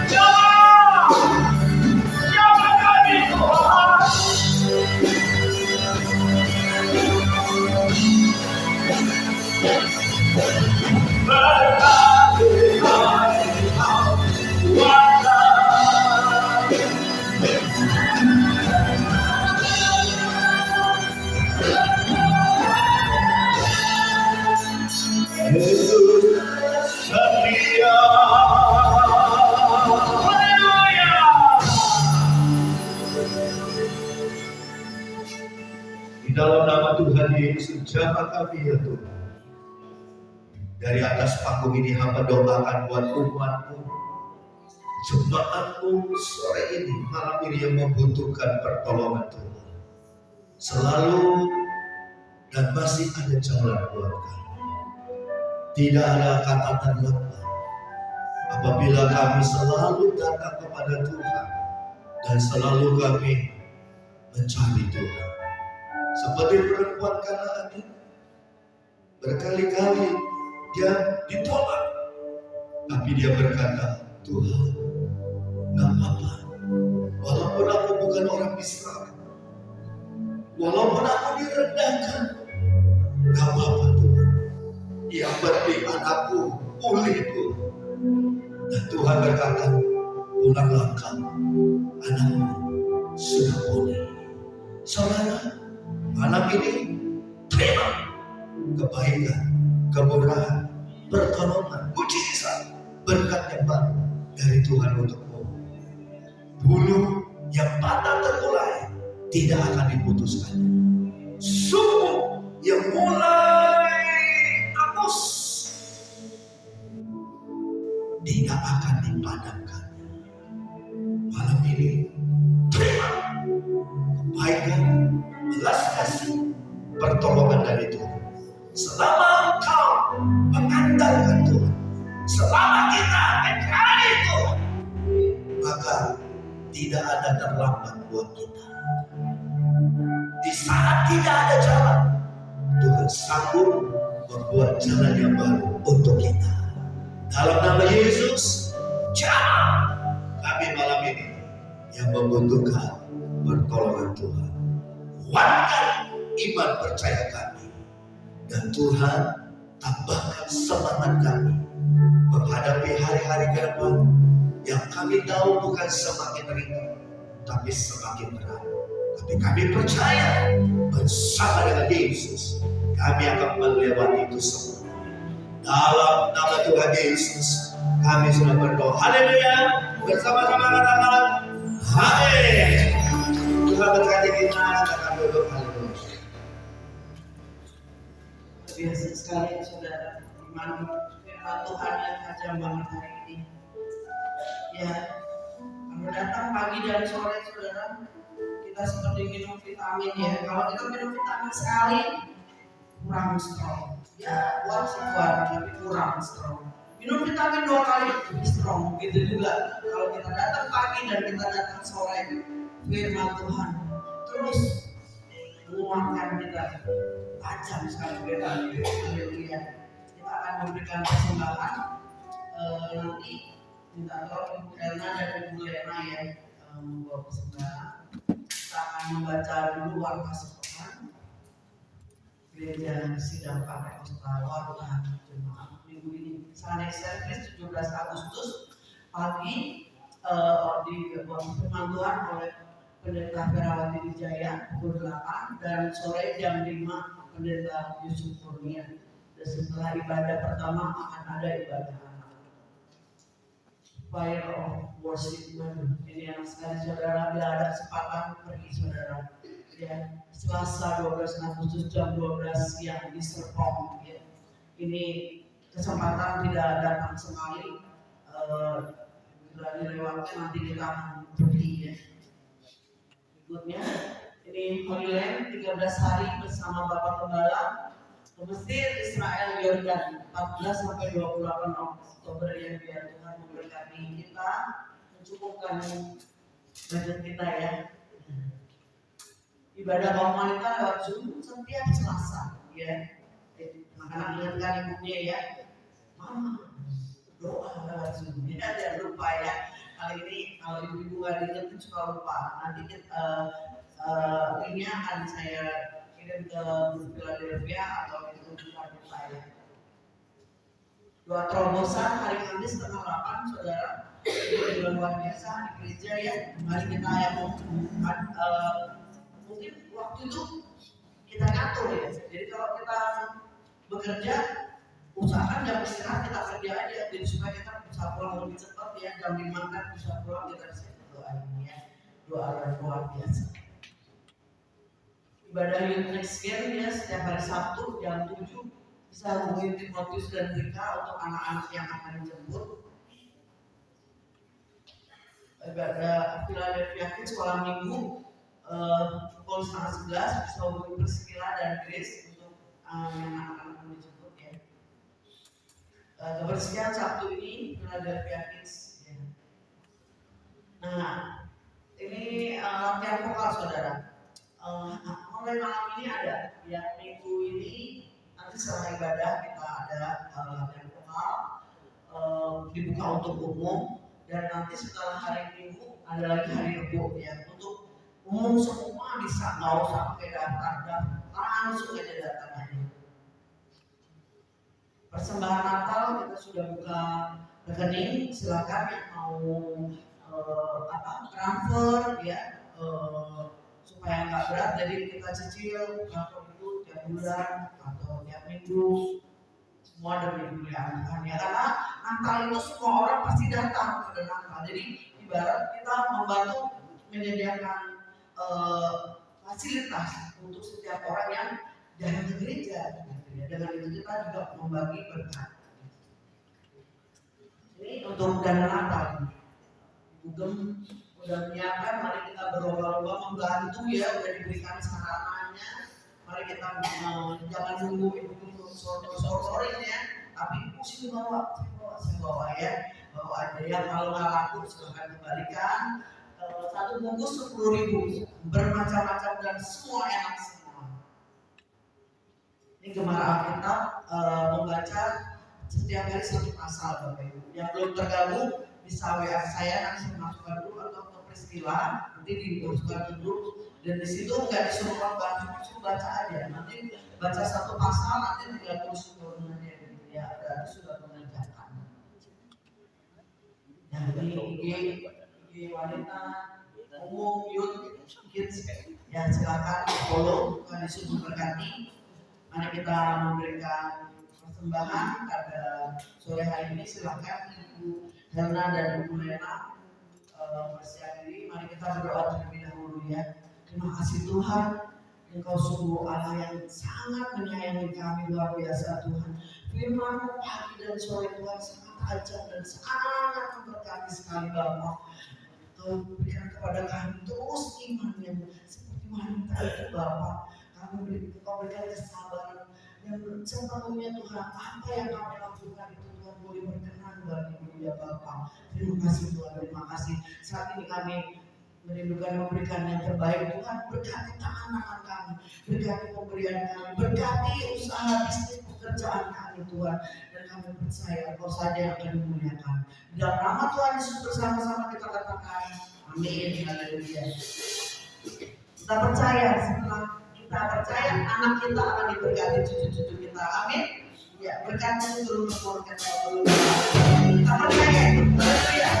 jangan kami Tuhan. Berkati Yesus setia. Haleluya. Di dalam nama Tuhan Yesus, jamah kami ya Tuhan. Dari atas panggung ini hamba doakan buat umatmu, jemaatmu sore ini, malam ini yang membutuhkan pertolongan Tuhan. Selalu dan masih ada jalan buat kami. Tidak ada kata terlambat apabila kami selalu datang kepada Tuhan dan selalu kami mencari Tuhan. Seperti perempuan Kanaan ini, berkali-kali dia ditolak, tapi dia berkata, Tuhan, gak apa-apa, walaupun aku bukan orang Israel, walaupun aku direndahkan, gak apa-apa Tuhan. Yang penting anakku pulih Tuhan. Dan Tuhan berkata, pulanglah kamu, anakmu sudah pulih. Saudara, malam ini terima kebaikan, kemurahan, pertolongan, mujizat, berkat yang baru dari Tuhan untukmu. Bulu yang patah terkulai tidak akan diputuskan. Sumbu yang mulai angus tidak akan dipadamkan. Malam ini terima kebaikan, belas kasih, pertolongan dari Tuhan. Selama engkau mengandalkan Tuhan, selama kita mencari Tuhan, maka tidak ada terlambat buat kita. Di saat tidak ada jalan, Tuhan sanggup membuat jalan yang baru untuk kita. Dalam nama Yesus, jangan kami malam ini yang membutuhkan pertolongan Tuhan. Kuatkan iman percaya kami, dan Tuhan tambahkan semangat kami menghadapi hari-hari ke depan yang kami tahu bukan semakin ringan, tapi semakin berat. Tapi kami percaya bersama dengan Yesus kami akan melewati itu semua. Dalam nama Tuhan Yesus kami sudah berdoa. Haleluya. Bersama-sama katakan amin. Tuhan berkati kita, akan duduk. Haleluya. Biasa sekali saudara, iman firman Tuhan yang tajam banget hari ini. Ya, kalau datang pagi dan sore saudara, kita seperti minum vitamin ya. Kalau kita minum vitamin sekali, kurang strong. Ya, kuat sih kuat, tapi kurang strong. Minum vitamin 2 kali lebih strong. Gitu juga kalau kita datang pagi dan kita datang sore, firman Tuhan terus menguatkan kita. Tajam sekali beda. Haleluya. Kita akan memberikan persembahan nanti minta tolong Ibu Elna dan Ibu Lena ya membawa persembahan. Kita akan membaca dulu warta sepekan Gereja Sidang Pantai Warta Jemaat minggu ini. Sunday service 17 Agustus pagi di firman Tuhan oleh Pendeta Ferawati Wijaya pukul 8 dan sore jam 5 Pendeta Yusuf Kurnia. Dan setelah ibadah pertama akan ada ibadah Fire of Worship. Ini yang sekali saudara, bila ada kesempatan pergi saudara. Ya, Selasa 12 Agustus jam 12 siang di Serpong. Ya. Ini kesempatan tidak datang sekali. Bila dilewati nanti kita akan pergi ya. Berikutnya, ini Holy Land 13 hari bersama Bapak Gembala ke Mesir, Israel, Yordan 14 sampai 28 Oktober ya. Biar Tuhan memberkati kita, mencukupkan budget kita ya. Ibadah kaum wanita lewat Zoom setiap Selasa ya. Makanan ingatkan ibunya ya, Mama doa lewat Zoom ya, jangan lupa ya. Kali ini kalau ibu-ibu nggak diingetin suka lupa. Nanti linknya akan saya kirim ke grup Philadelphia atau ke grup saya. Doa terobosan hari Kamis setengah 8 saudara. Ini luar biasa di gereja ya. Mari kita yang mungkin waktu itu kita ngatur ya. Jadi kalau kita bekerja, usahakan jam istirahat kita kerja aja. Jadi supaya kita bisa pulang lebih cepat ya. Jam 5 kan bisa pulang, kita bisa berdoa ya. Doa yang luar biasa. Ibadah Youth Next Year ya setiap hari Sabtu jam 7 bisa hubungi Timotius dan Rika untuk anak-anak yang akan dijemput. Ibadah Philadelphia Kids sekolah minggu pukul 10:30 bisa hubungi Priscilla dan Grace untuk yang anak-anak yang dijemput ya. Kebersihan Sabtu ini Philadelphia Kids ya. Nah, ini latihan vokal saudara. Mulai malam ini ada yang minggu ini nanti setelah ibadah kita ada latihan vokal dibuka untuk umum dan nanti setelah hari Minggu ada lagi hari Rebo ya untuk umum semua bisa, nggak usah pakai daftar langsung aja datang aja. Persembahan Natal kita sudah buka rekening, silakan yang mau transfer ya supaya nggak berat, jadi kita cicil transfer itu tiap bulan atau tiap minggu, semua demi kemuliaan Tuhan ya. Karena Natal itu semua orang pasti datang pada Natal, jadi ibarat kita membantu menyediakan fasilitas untuk setiap orang yang datang ke gereja gitu ya. Dengan itu kita juga membagi berkat. Ini untuk dana Natal. Ibu Gem udah menyiapkan, mari kita berlomba-lomba membantu ya, udah diberikan sarananya Mari kita jangan nunggu ibu sotorin ya, tapi ibu sini saya bawa ya, bawa aja ya. Kalau nggak laku silahkan kembalikan. Satu bungkus 10.000, bermacam-macam dan semua enak semua. Ini Gemara Alkitab membaca setiap hari satu pasal Bapak Ibu. Yang belum tergabung bisa WA saya, nanti saya masukkan dulu, atau ke Priscilla nanti dimasukkan dulu. Dan di situ nggak disuruh baca, cuma baca aja. Nanti baca satu pasal, nanti 30 turunannya gitu ya. Berarti sudah mengerjakan. Nah, ini IG wanita, umum, youth, kids, ya silakan follow, Tuhan Yesus memberkati. Mari kita memberikan persembahan pada sore hari ini. Silakan Ibu Helena dan Ibu Lena bersiap diri. Mari kita berdoa terlebih dahulu ya. Terima kasih Tuhan, Engkau sungguh Allah yang sangat menyayangi kami, luar biasa Tuhan. Firman-Mu pagi dan sore Tuhan sangat tajam dan sangat memberkati sekali Bapa. Kau berikan kepada kami terus iman yang seperti wanita itu Bapa. Kau berikan kesabaran yang sepenuhnya Tuhan. Apa yang kami lakukan itu Tuhan boleh berkenan bagi-Mu ya Bapa. Terima kasih Tuhan, terima kasih. Saat ini kami merindukan memberikan yang terbaik Tuhan. Berkati tangan kami, berkati pemberian kami, berkati usaha bisnis pekerjaan kami Tuhan. Dan kami percaya Kau saja yang akan dimuliakan. Di dalam nama Tuhan Yesus bersama-sama kita katakan amin. Haleluya. Kita percaya, setelah kita percaya anak kita akan diberkati, cucu-cucu kita. Amin. Ya, berkati seluruh keluarga kita. Kita percaya. Haleluya.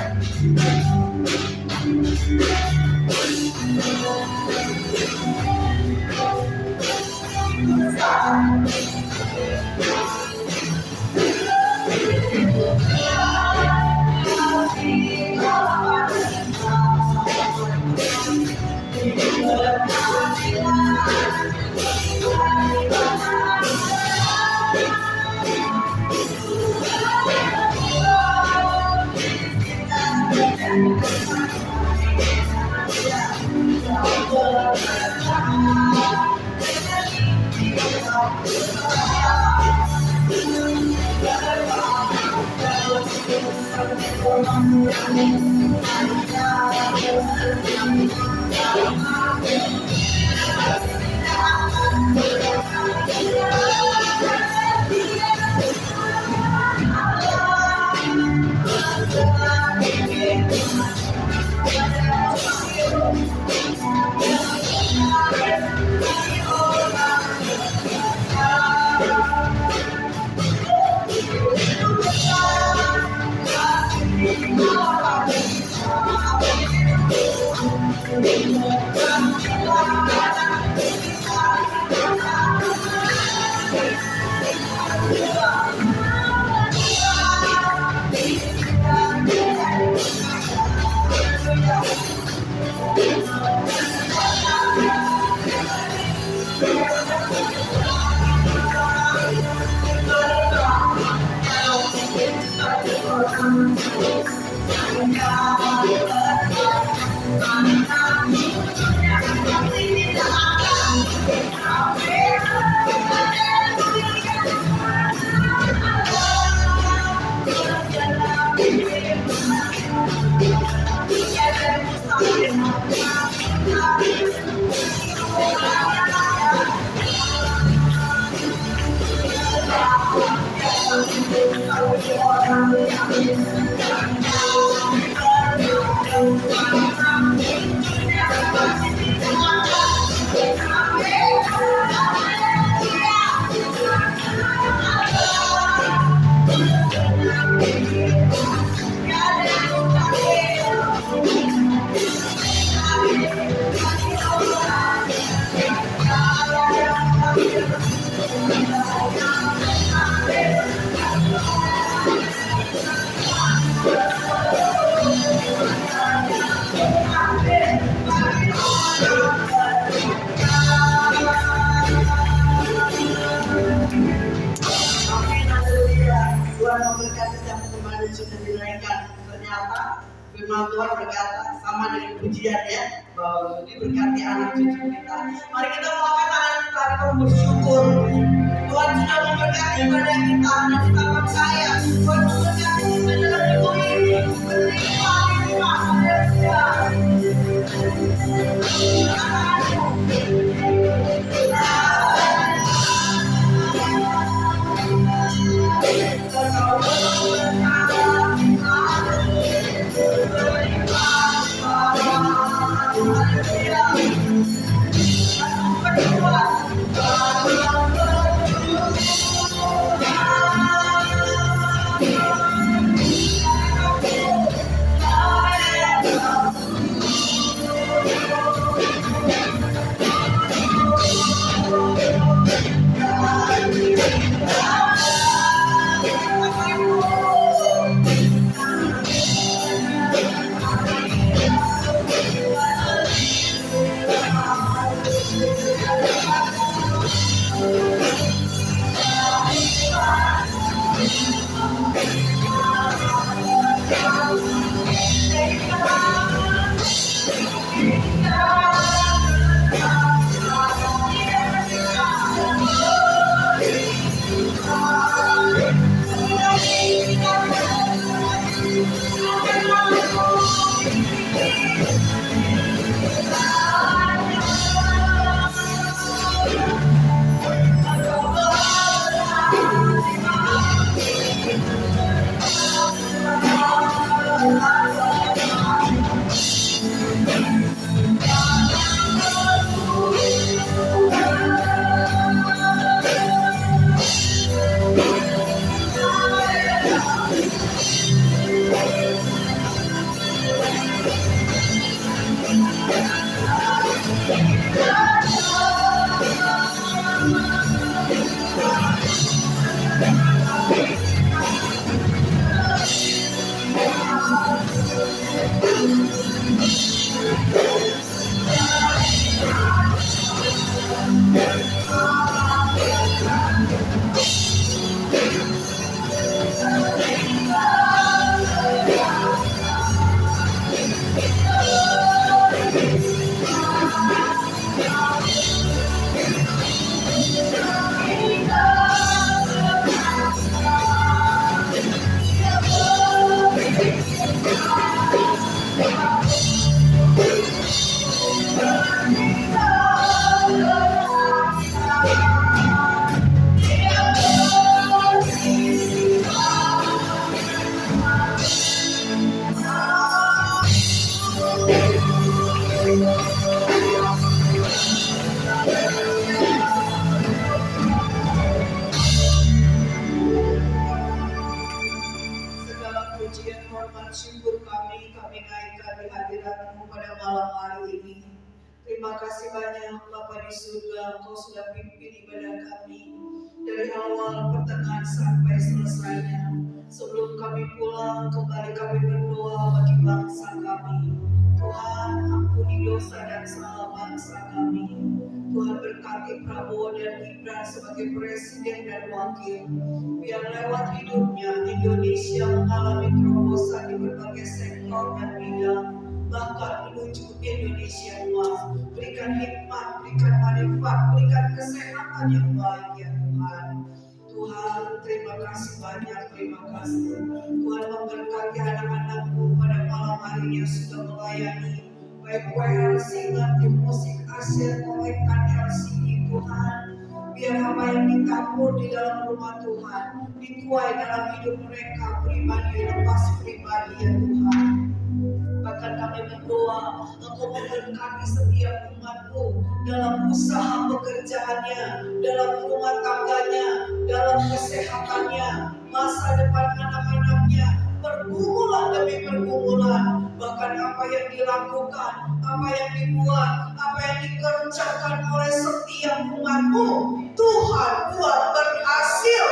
Firman Tuhan berkata sama dengan pujian ya, bahwa diberkati anak cucu kita. Mari kita mengangkat tangan kita kali kami bersyukur. Tuhan sudah memberkati pada kita dan kita percaya Tuhan memberkati kita dalam hidup ini. Terima, syukur kami naikkan di hadirat-Mu pada malam hari ini. Terima kasih banyak Bapa di surga, Engkau sudah pimpin ibadah kami dari awal pertengahan sampai selesainya. Sebelum kami pulang, kembali kami berdoa bagi bangsa kami. Tuhan, ampuni dosa dan salah bangsa kami. Tuhan berkati Prabowo dan Gibran sebagai presiden dan wakil. Biar lewat hidupnya Indonesia mengalami terobosan di berbagai sektor dan bidang, bahkan menuju Indonesia emas. Berikan hikmat, berikan manfaat, berikan kesehatan yang baik ya Tuhan. Tuhan, terima kasih banyak, terima kasih. Tuhan memberkati anak-anak-Mu pada malam hari yang sudah melayani, baik WLC, tim musik Asia, kolektan LCD Tuhan. Biar apa yang ditabur di dalam rumah Tuhan dituai dalam hidup mereka pribadi, lepas pribadi ya Tuhan. Bahkan kami berdoa Engkau memberkati setiap umat-Mu dalam usaha pekerjaannya, dalam rumah tangganya, dalam kesehatannya, masa depan anak-anaknya, pergumulan demi pergumulan. Bahkan apa yang dilakukan, apa yang dibuat, apa yang dikerjakan oleh setiap umat-Mu, Tuhan buat berhasil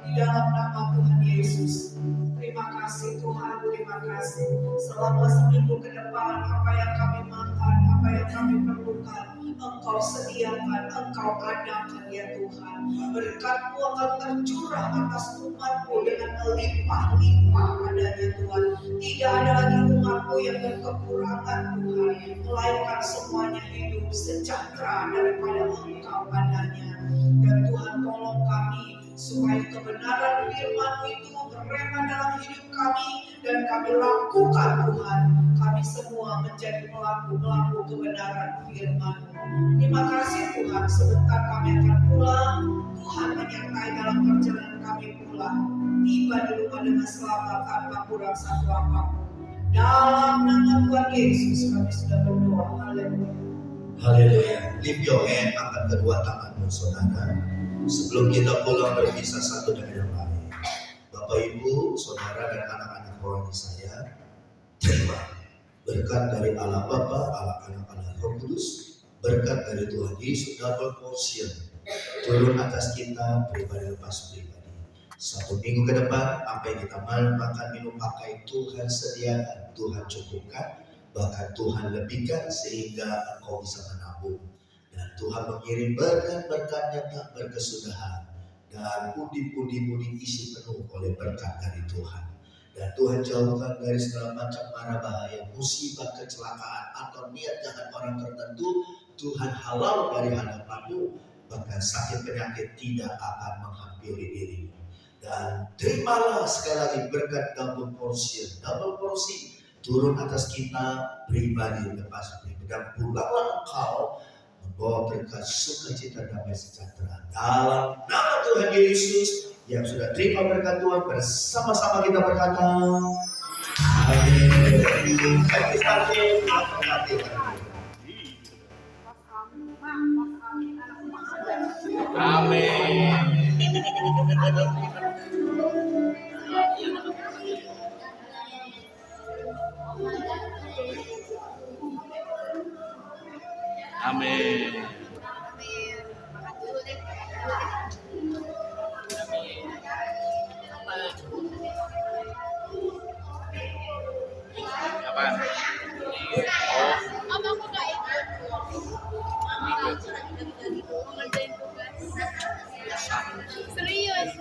di dalam nama Tuhan Yesus. Terima kasih Tuhan, terima kasih. Selama seminggu ke depan, apa yang kami makan, apa apa yang kami perlukan, Engkau sediakan, Engkau adakan ya Tuhan. Berkat-Mu akan tercurah atas umat-Mu dengan melimpah-limpah adanya Tuhan. Tidak ada lagi umat-Mu yang berkekurangan Tuhan, melainkan semuanya hidup sejahtera daripada Engkau adanya. Dan Tuhan tolong kami supaya kebenaran firman-Mu itu berrema dalam hidup kami dan kami lakukan Tuhan. Kami semua menjadi pelaku-pelaku kebenaran firman-Mu. Terima kasih Tuhan, sebentar kami akan pulang. Tuhan menyertai dalam perjalanan kami pulang. Tiba di rumah dengan selamat tanpa kurang satu apapun. Dalam nama Tuhan Yesus kami sudah berdoa. Haleluya. Haleluya. Lift your hand, angkat kedua tanganmu saudara. Sebelum kita pulang berpisah satu dengan yang lain. Bapak Ibu, saudara dan anak-anak rohani saya, terima berkat dari Allah Bapa, Allah Anak, Allah Roh Kudus, berkat dari Tuhan Yesus double portion turun atas kita pribadi lepas pribadi. Satu minggu ke depan, apa yang kita makan minum pakai Tuhan sediakan, Tuhan cukupkan, bahkan Tuhan lebihkan sehingga engkau bisa menabung. Dan Tuhan mengirim berkat-berkatnya tak berkesudahan dan pundi-pundi isi penuh oleh berkat dari Tuhan. Dan Tuhan jauhkan dari segala macam mara bahaya, musibah, kecelakaan atau niat jahat orang tertentu. Tuhan halal dari hadapanmu, bahkan sakit penyakit tidak akan menghampiri dirimu. Dan terimalah sekali lagi berkat double porsi turun atas kita pribadi lepas pribadi. Dan pulanglah engkau membawa berkat sukacita damai sejahtera dalam nama Tuhan Yesus. Yang sudah terima berkat Tuhan bersama-sama kita berkata amin. Amin. Apaan? Oh, Aku gak ikut. Aku ngerjain tugas. Serius.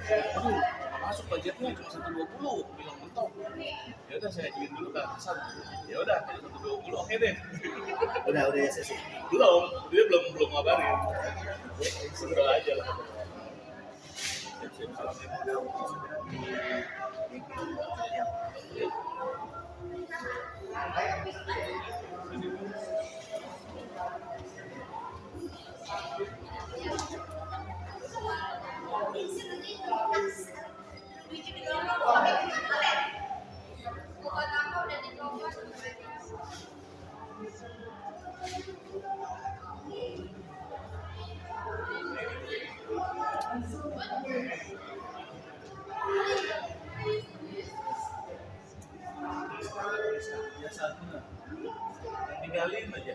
Aduh, masuk budgetnya cuma 120, bilang mentok. Ya udah saya ajuin dulu ke atasan. Ya udah 120, oke deh. Udah ya sesi. Dia belum ngabarin. Sebel aja lah. Tinggalin aja.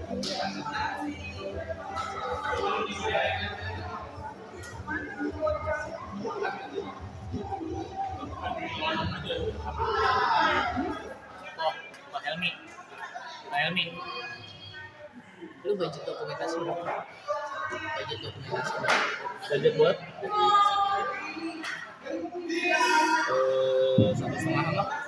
Oh, Pak Helmi. Pak Helmi. Lu budget dokumentasi berapa? Budget dokumentasi berapa? Budget buat? 1,5 lah.